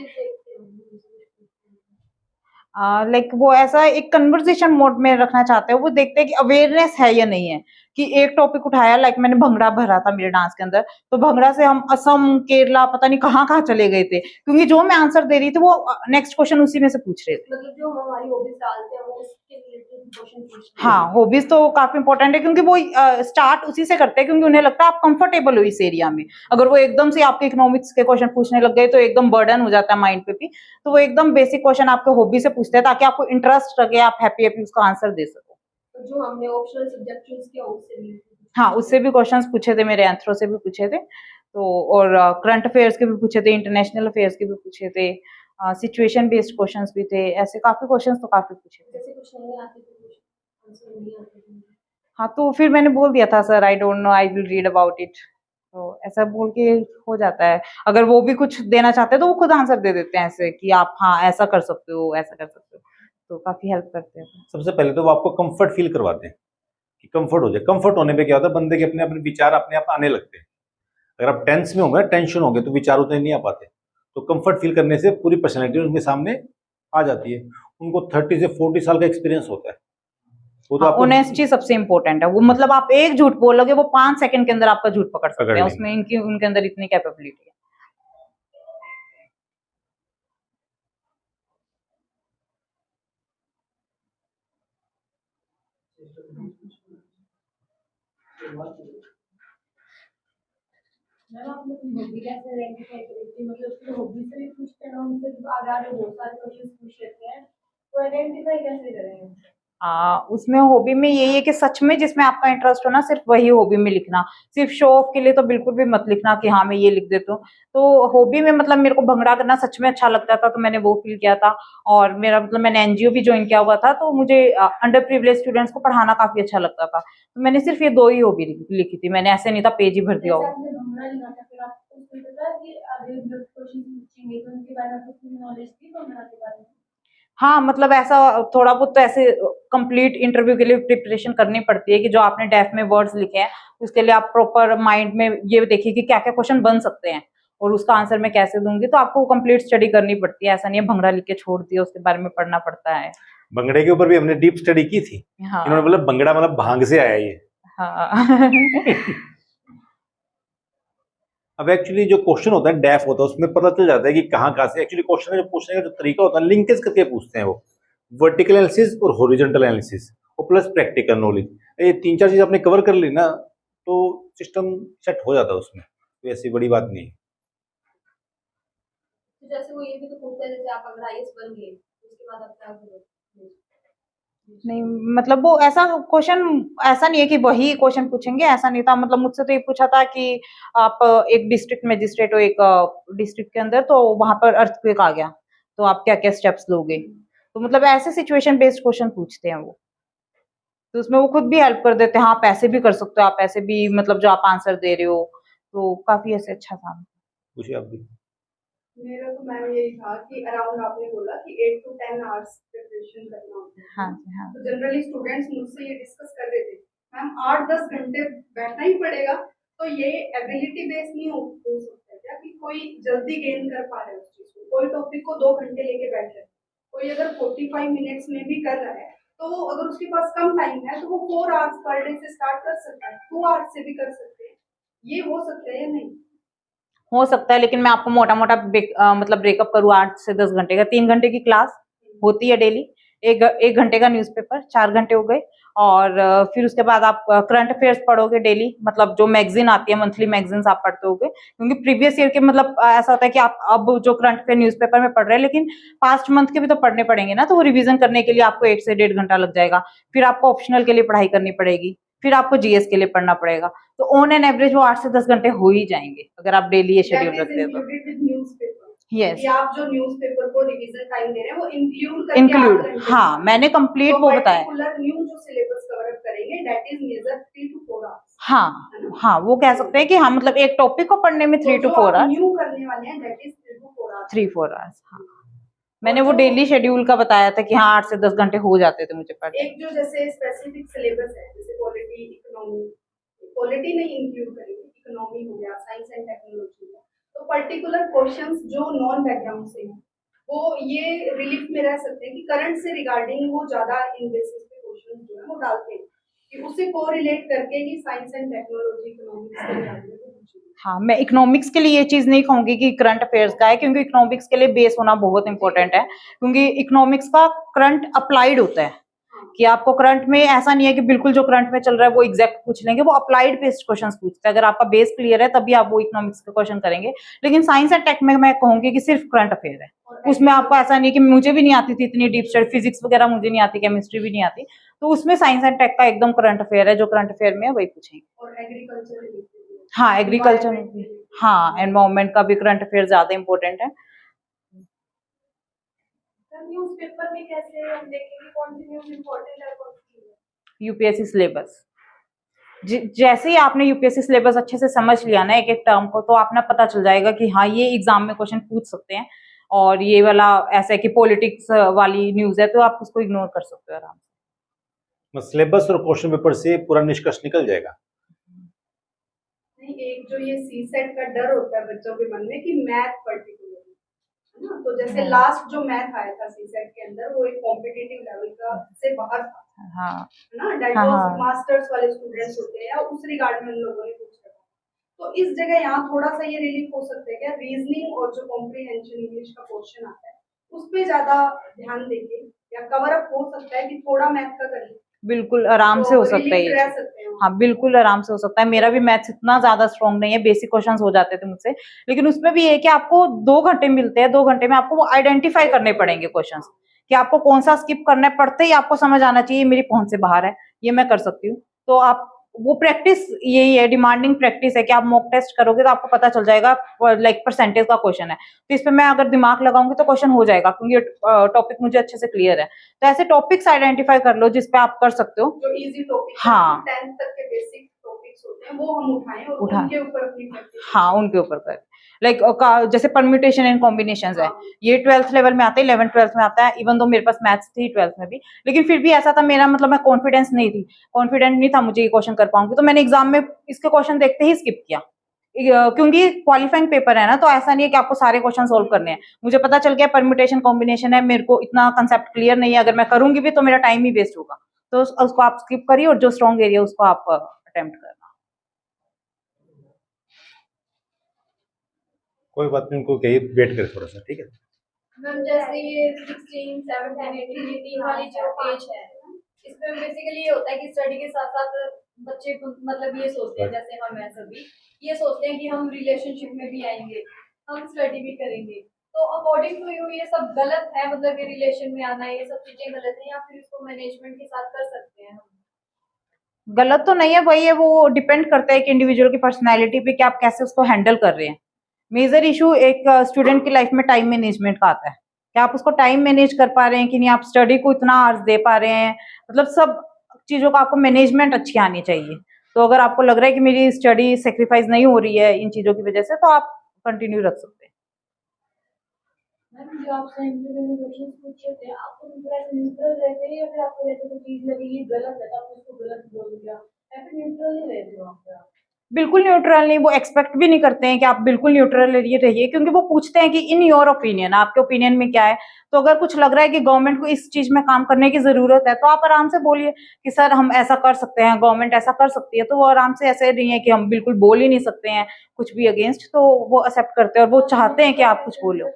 लाइक वो ऐसा एक कन्वर्सेशन मोड में रखना चाहते हैं। वो देखते हैं कि अवेयरनेस है या नहीं है। कि एक टॉपिक उठाया, लाइक मैंने भंगड़ा भरा था मेरे डांस के अंदर, तो भंगड़ा से हम असम, केरला, पता नहीं कहाँ कहाँ चले गए थे, क्योंकि जो मैं आंसर दे रही थी वो नेक्स्ट क्वेश्चन उसी में से पूछ रहे थे। मतलब जो हमारी हॉबीज डालते हैं वो उसके रिलेटेड क्वेश्चन पूछते हैं। हाँ, हॉबीज तो काफी इंपॉर्टेंट है, क्योंकि वो स्टार्ट उसी से करते हैं, क्योंकि उन्हें लगता है आप कंफर्टेबल हो इस एरिया में। अगर वो एकदम से आपके इकोनॉमिक्स के क्वेश्चन पूछने लग गए तो एकदम बर्डन हो जाता है माइंड पे भी। तो वो एकदम बेसिक क्वेश्चन आपके हॉबी से पूछते हैं, ताकि आपको इंटरेस्ट लगे, आप हैप्पी हैप्पी उसका आंसर दे सको। तो जो हमने ऑप्शनल सब्जेक्ट चूज किया उससे भी हाँ, उससे भी क्वेश्चंस पूछे थे, मेरे एंथ्रो से भी पूछे थे। तो और करंट अफेयर्स के भी पूछे थे, इंटरनेशनल अफेयर्स के भी पूछे थे, सिचुएशन बेस्ड क्वेश्चंस भी थे। ऐसे काफी क्वेश्चंस तो काफी पूछे थे। जैसे कुछ नहीं आते तो कुछ आंसर नहीं आते थे। हाँ, तो फिर मैंने बोल दिया था sir I don't know, I will read about it. तो ऐसा बोल के हो जाता है। अगर वो भी कुछ देना चाहते हैं तो वो खुद आंसर दे देते हैं ऐसे कि आप हाँ ऐसा कर सकते हो, ऐसा कर सकते हो। तो काफी हेल्प करते हैं। सबसे पहले तो वो आपको कंफर्ट फील करवाते हैं, कि कंफर्ट हो जाए। कंफर्ट होने पे क्या होता है, बंदे के अपने अपने विचार अपने आप आने लगते हैं। अगर आप टेंस में होंगे, टेंशन होंगे, तो विचार उतने नहीं आ पाते। तो कंफर्ट फील करने से पूरी पर्सनैलिटी उनके सामने आ जाती है। उनको 30 से 40 साल का एक्सपीरियंस होता है। वो तो हाँ, आपको ऑनेस्टी सबसे इम्पोर्टेंट है। वो मतलब आप एक झूठ बोलोगे, वो 5 सेकंड के अंदर आपका झूठ पकड़ सकते पकड़ हैं। लेंगे। उसमें इनकी उनके अंदर इतनी कैपेबिलिटी है। मैम आपने अपनी हॉबी कैसे आइडेंटिफाई करी थी? मतलब कि हॉबी से भी पूछते हैं ना, उनसे आगे आगे बहुत सारे क्वेश्चन पूछ लेते हैं, तो आइडेंटिफाई कैसे करें? उसमें हॉबी में यही है कि सच में जिसमें आपका इंटरेस्ट हो ना, सिर्फ वही हॉबी में लिखना। सिर्फ शो ऑफ के लिए तो बिल्कुल भी मत लिखना कि हाँ मैं ये लिख देता हूँ। तो हॉबी में मतलब मेरे को भंगड़ा करना सच में अच्छा लगता था, तो मैंने वो फील किया था। और मेरा मतलब मैंने एनजीओ भी ज्वाइन किया हुआ था, तो मुझे अंडर प्रिविलेज स्टूडेंट्स को पढ़ाना काफी अच्छा लगता था। तो मैंने सिर्फ ये 2 ही हॉबी लिखी थी। मैंने ऐसे नहीं था पेज ही भर दिया जैसे हो। आपने भंगड़ा लिखा था, फिर आपको उसमें पता है कि आगे जो क्वेश्चन पूछेंगे तो उनके बारे में आपको पूरी नॉलेज थी भंगड़ा के बारे में? हाँ, मतलब ऐसा थोड़ा बहुत तो ऐसे कंप्लीट इंटरव्यू के लिए प्रिपरेशन करनी पड़ती है, कि जो आपने डेफ में वर्ड्स लिखे हैं उसके लिए आप प्रॉपर माइंड में ये देखिए कि क्या क्या क्वेश्चन बन सकते हैं और उसका आंसर मैं कैसे दूंगी। तो आपको कंप्लीट स्टडी करनी पड़ती है। ऐसा नहीं है भंगड़ा लिख के छोड़ दिया, उसके बारे में पढ़ना पड़ता है। भंगड़े के ऊपर भी हमने डीप स्टडी की थी। हाँ इन्होंने बोला भंगड़ा मतलब भांग से आया ये। हाँ अब एक्चुअली जो क्वेश्चन होता है डेफ होता है, उसमें पता चल जाता है कि कहाँ कहाँ से एक्चुअली क्वेश्चन जो पूछने का जो तरीका होता है, लिंकेज करके पूछते हैं वो। वर्टिकल एनालिसिस और हॉरिजॉन्टल एनालिसिस और प्लस प्रैक्टिकल नॉलेज, ये 3-4 चीज आपने कवर कर ली ना, तो सिस्टम सेट हो जाता है उसमें। तो ऐसी बड़ी बात नहीं है। तो जैसे वो ये भी तो पूछता है, जैसे आप अगर आईएएस बन गए उसके बाद आप क्या करोगे? नहीं, मतलब वो ऐसा क्वेश्चन ऐसा नहीं है कि वही क्वेश्चन पूछेंगे, ऐसा नहीं था। मतलब मुझसे तो ये पूछा था कि आप एक डिस्ट्रिक्ट मजिस्ट्रेट हो एक डिस्ट्रिक्ट के अंदर, तो वहां पर अर्थक्वेक आ गया, तो आप क्या क्या स्टेप्स लोगे। तो मतलब ऐसे सिचुएशन बेस्ड क्वेश्चन पूछते हैं वो। तो उसमें वो खुद भी हेल्प कर देते हैं। हाँ, आप ऐसे भी कर सकते हो, आप ऐसे भी मतलब जो आप आंसर दे रहे हो। तो काफी ऐसे अच्छा था। पूछिए आप भी। मेरा तो मैम यही था कि अराउंड आपने बोला कि 8 to 10 आवर्स प्रिपरेशन करना होता है। हाँ जी, हाँ। तो जनरली स्टूडेंट्स मुझसे ये डिस्कस कर रहे थे, मैम 8-10 घंटे बैठना ही पड़ेगा, तो ये एबिलिटी बेस्ड नहीं हो सकता क्या कि कोई जल्दी गेन कर पा रहा है उस चीज को? कोई टॉपिक को 2 घंटे लेके बैठ रहा है, कोई अगर 45 मिनट्स में भी कर रहा है, तो अगर उसके पास कम टाइम है तो वो 4 आवर्स पर डे से स्टार्ट कर सकता है, 2 आवर्स से भी कर सकते हैं। ये हो सकता है या नहीं? हो सकता है, लेकिन मैं आपको मोटा मोटा मतलब ब्रेकअप करूँ 8 से 10 घंटे का, 3 घंटे की क्लास होती है डेली, एक घंटे का न्यूज़पेपर, 4 घंटे हो गए। और फिर उसके बाद आप करंट अफेयर्स पढ़ोगे डेली, मतलब जो मैगजीन आती है, मंथली मैगजीन्स आप पढ़ते होगे, क्योंकि प्रीवियस ईयर के मतलब ऐसा होता है कि आप अब जो करंट अफेयर न्यूज़पेपर में पढ़ रहे हैं, लेकिन पास्ट मंथ के भी तो पढ़ने पड़ेंगे ना, तो वो रिवीजन करने के लिए आपको 1 से 1.5 घंटा लग जाएगा। फिर आपको ऑप्शनल के लिए पढ़ाई करनी पड़ेगी, फिर आपको जीएस के लिए पढ़ना पड़ेगा। तो ऑन एन एवरेज वो 8 से 10 घंटे हो ही जाएंगे अगर आप डेली ये शेड्यूल That is रखते हैं तो। included with newspaper. यस, कि आप जो न्यूज़पेपर को रिवीजन टाइम दे रहे हैं वो इंक्लूड करके इंक्लूड, 8 घंटे हाँ, मैंने कंप्लीट तो वो बताया। पर्टिकुलर न्यू जो सिलेबस कवर अप करेंगे that is major 3 to 4 hours. हाँ, है ना? हाँ, वो कह सकते हैं कि हाँ, मतलब एक टॉपिक को पढ़ने में 3 तो to 4 आवर्स। न्यू करने वाले हैं that is 3 to 4 hours. 3-4 hours, हाँ। मैंने वो डेली शेड्यूल का बताया था कि हाँ 8 से 10 घंटे हो जाते थे मुझे पढ़ने। एक जो जैसे स्पेसिफिक सिलेबस है जैसे पॉलिटी इकोनॉमी, पॉलिटी नहीं इंक्लूड करेंगे, इकोनॉमी हो गया, साइंस एंड टेक्नोलॉजी हो गया, तो पर्टिकुलर क्वेश्चंस जो नॉन बैकग्राउंड से हैं वो ये रिलीफ में रह सकते हैं कि करंट से रिगार्डिंग वो ज्यादा इन बेसिस पे क्वेश्चन जो है वो डालते हैं कि उससे कोरिलेट करके ही साइंस एंड टेक्नोलॉजी इकोनॉमिक्स के रिगार्डिंग पूछेंगे। हाँ, मैं इकोनॉमिक्स के लिए ये चीज नहीं कहूंगी कि करंट अफेयर्स का है, क्योंकि इकोनॉमिक्स के लिए बेस होना बहुत इंपॉर्टेंट है, क्योंकि इकोनॉमिक्स का करंट अप्लाइड होता है कि आपको करंट में ऐसा नहीं है कि बिल्कुल जो करंट में चल रहा है वो एग्जैक्ट पूछ लेंगे, वो अप्लाइड बेस्ड क्वेश्चंस पूछते हैं। अगर आपका बेस क्लियर है तभी आप वो इकोनॉमिक्स के क्वेश्चन करेंगे। लेकिन साइंस एंड टेक में मैं कहूंगी कि सिर्फ करंट अफेयर है, उसमें आपको ऐसा नहीं कि मुझे भी नहीं आती थी इतनी डीप स्टडी, फिजिक्स वगैरह मुझे नहीं आती, केमिस्ट्री भी नहीं आती, तो उसमें साइंस एंड टेक का एकदम करंट अफेयर है, जो करंट अफेयर में है वही पूछेंगे। और एग्रीकल्चर रिलेटेड, हाँ, एग्रीकल्चर में भी, हाँ, एनवायरमेंट का भी करंट अफेयर ज्यादा इंपॉर्टेंट है। न्यूज़पेपर में कैसे हम देखेंगे कौन सी न्यूज़ इंपॉर्टेंट है कौन सी नहीं? यूपीएससी सिलेबस, जैसे ही आपने यूपीएससी सिलेबस अच्छे से समझ लिया ना एक एक टर्म को, तो आपने पता चल जाएगा कि हाँ ये एग्जाम में क्वेश्चन पूछ सकते हैं, और ये वाला ऐसा है कि पॉलिटिक्स वाली न्यूज है तो आप उसको इग्नोर कर सकते हो आराम से। सिलेबस और क्वेश्चन पेपर से पूरा निष्कर्ष निकल जाएगा। नहीं, एक जो ये सी सेट का डर होता है बच्चों के मन में कि मैथ पर्टिकुलर है ना, तो जैसे लास्ट जो मैथ आया था सी सेट के अंदर वो एक कॉम्पिटिटिव लेवल का से बाहर था, हाँ, है ना, डेट हाँ, वाज हाँ। मास्टर्स वाले स्टूडेंट्स होते हैं उस रिगार्ड में उन लोगों ने पूछा था। तो इस जगह यहाँ थोड़ा सा ये रिलीफ हो सकता है क्या, रीजनिंग और जो कॉम्प्रिहेंशन इंग्लिश का क्वेश्चन आता है उस पे ज्यादा ध्यान देंगे या कवर अप हो सकता है कि थोड़ा मैथ का कर ले, बिल्कुल आराम से तो हो सकता है रिलीफ ये रह चीज। सकते हैं। हाँ, बिल्कुल आराम से हो सकता है। मेरा भी मैथ्स इतना ज्यादा स्ट्रांग नहीं है, बेसिक क्वेश्चंस हो जाते थे मुझसे, लेकिन उसमें भी ये है कि आपको 2 घंटे मिलते हैं, 2 घंटे में आपको वो आइडेंटिफाई करने पड़ेंगे क्वेश्चंस, कि आपको कौन सा स्किप करना है, पढ़ते ही आपको समझ आना चाहिए मेरी पहुंच से बाहर है, ये मैं कर सकती हूँ। तो आप वो प्रैक्टिस यही है, डिमांडिंग प्रैक्टिस है कि आप मॉक टेस्ट करोगे तो आपको पता चल जाएगा, लाइक परसेंटेज का क्वेश्चन है तो इस पे मैं अगर दिमाग लगाऊंगी तो क्वेश्चन हो जाएगा, क्योंकि टॉपिक मुझे अच्छे से क्लियर है। तो ऐसे टॉपिक्स आइडेंटिफाई कर लो जिस पे आप कर सकते हो। जो इजी टॉपिक हाँ, 10th तक के बेसिक टॉपिक्स होते हैं वो हम उठाएं और उठा, उनके ऊपर अपनी प्रैक्टिस हाँ, उनके ऊपर कर, लाइक जैसे परम्यूटेशन एंड कॉम्बिनेशंस है, हाँ। ये 12th लेवल में आता है, 11th 12th में आता है, इवन दो मेरे पास मैथ्स थी 12th में भी, लेकिन फिर भी ऐसा था मेरा, मतलब मैं कॉन्फिडेंस नहीं थी, कॉन्फिडेंट नहीं था मुझे ये क्वेश्चन कर पाऊंगी, तो मैंने एग्जाम में इसके क्वेश्चन देखते ही स्किप किया, क्योंकि क्वालिफाइंग पेपर है ना, तो ऐसा नहीं है कि आपको सारे क्वेश्चन सोल्व करने हैं। मुझे पता चल गया परम्यूटेशन कॉम्बिनेशन है, मेरे को इतना कंसेप्ट क्लियर नहीं है, अगर मैं करूंगी भी तो मेरा टाइम ही वेस्ट होगा, तो उसको आप स्किप करिए और जो स्ट्रॉन्ग एरिया उसको आप अटेम्प्ट करना। कोई बात नहीं, उनको कहिए वेट करें थोड़ा सा, ठीक है। मैम जैसे ये 16, 17, 18 ये 3 वाली जो एज है इसमें बेसिकली ये होता है कि स्टडी के साथ साथ बच्चे मतलब ये सोचते हैं, जैसे हम हैं सभी ये सोचते हैं कि हम रिलेशनशिप में भी आएंगे, हम स्टडी भी करेंगे, तो अकॉर्डिंग टू यू ये सब गलत है, मतलब कि रिलेशन में आना ये सब चीजें गलत है या फिर इसको मैनेजमेंट के साथ कर सकते हैं हम? गलत तो नहीं है, वही है, वो डिपेंड करता है कि इंडिविजुअल की पर्सनैलिटी पे कि आप कैसे उसको हैंडल कर रहे हैं। मेजर इशू एक स्टूडेंट की लाइफ में टाइम मैनेजमेंट का आता है, कि आप उसको टाइम मैनेज कर पा रहे हैं कि नहीं, आप स्टडी को इतना आवर्स दे पा रहे हैं, मतलब सब चीजों का आपको मैनेजमेंट अच्छी आनी चाहिए। तो अगर आपको लग रहा है कि मेरी स्टडी सेक्रीफाइस नहीं हो रही है इन चीजों की वजह से, तो आप कंटिन्यू रख सकते हैं। मैम जो आपसे इंटरव्यू में क्वेश्चंस पूछे थे आपको थोड़ा ऐसे न्यूट्रल रहते हैं या फिर आपको ऐसे कोई चीज लगी ये गलत है तो आप उसको गलत बोल दिया या फिर न्यूट्रल ही रहते हो आप? बिल्कुल न्यूट्रल नहीं, वो एक्सपेक्ट भी नहीं करते हैं कि आप बिल्कुल न्यूट्रल रहिए, क्योंकि वो पूछते हैं कि इन योर ओपिनियन, आपके ओपिनियन में क्या है। तो अगर कुछ लग रहा है कि गवर्नमेंट को इस चीज में काम करने की जरूरत है, तो आप आराम से बोलिए कि सर हम ऐसा कर सकते हैं, गवर्नमेंट ऐसा कर सकती है। तो वो आराम से, ऐसे नहीं है कि हम बिल्कुल बोल ही नहीं सकते हैं कुछ भी अगेंस्ट, तो वो एक्सेप्ट करते हैं और वो चाहते हैं कि आप कुछ बोलो।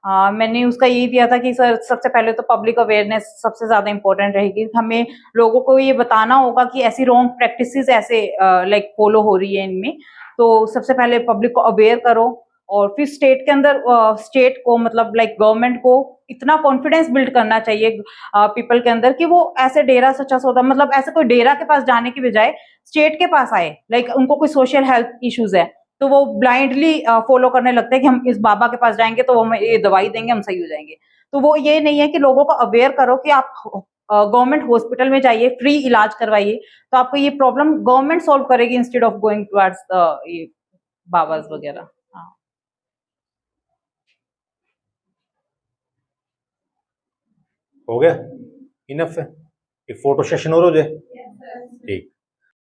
मैंने उसका यही दिया था कि सर सबसे पहले तो पब्लिक अवेयरनेस सबसे ज्यादा इम्पोर्टेंट रहेगी। हमें लोगों को ये बताना होगा कि ऐसी रॉन्ग प्रैक्टिसेस ऐसे लाइक फॉलो हो रही है इनमें। तो सबसे पहले पब्लिक को अवेयर करो, और फिर स्टेट के अंदर स्टेट को, मतलब लाइक गवर्नमेंट को इतना कॉन्फिडेंस बिल्ड करना चाहिए पीपल के अंदर कि वो ऐसे डेरा सच्चा सौदा, मतलब ऐसे कोई डेरा के पास जाने की बजाय स्टेट के पास आए। लाइक उनको कोई सोशल हेल्थ इश्यूज है तो वो ब्लाइंडली फॉलो करने लगते हैं कि हम इस बाबा के पास जाएंगे तो वो हमें ये दवाई देंगे, हम सही हो जाएंगे। तो वो ये नहीं है कि लोगों को अवेयर करो कि आप गवर्नमेंट हॉस्पिटल में जाइए, फ्री इलाज करवाइए, तो आपको ये प्रॉब्लम गवर्नमेंट सॉल्व करेगी इंस्टेड ऑफ गोइंग टुवर्ड्स ये बाबाज वगैरह। हाँ। हो गया, इनफ है। एक फोटो सेशन और हो जाए। ठीक।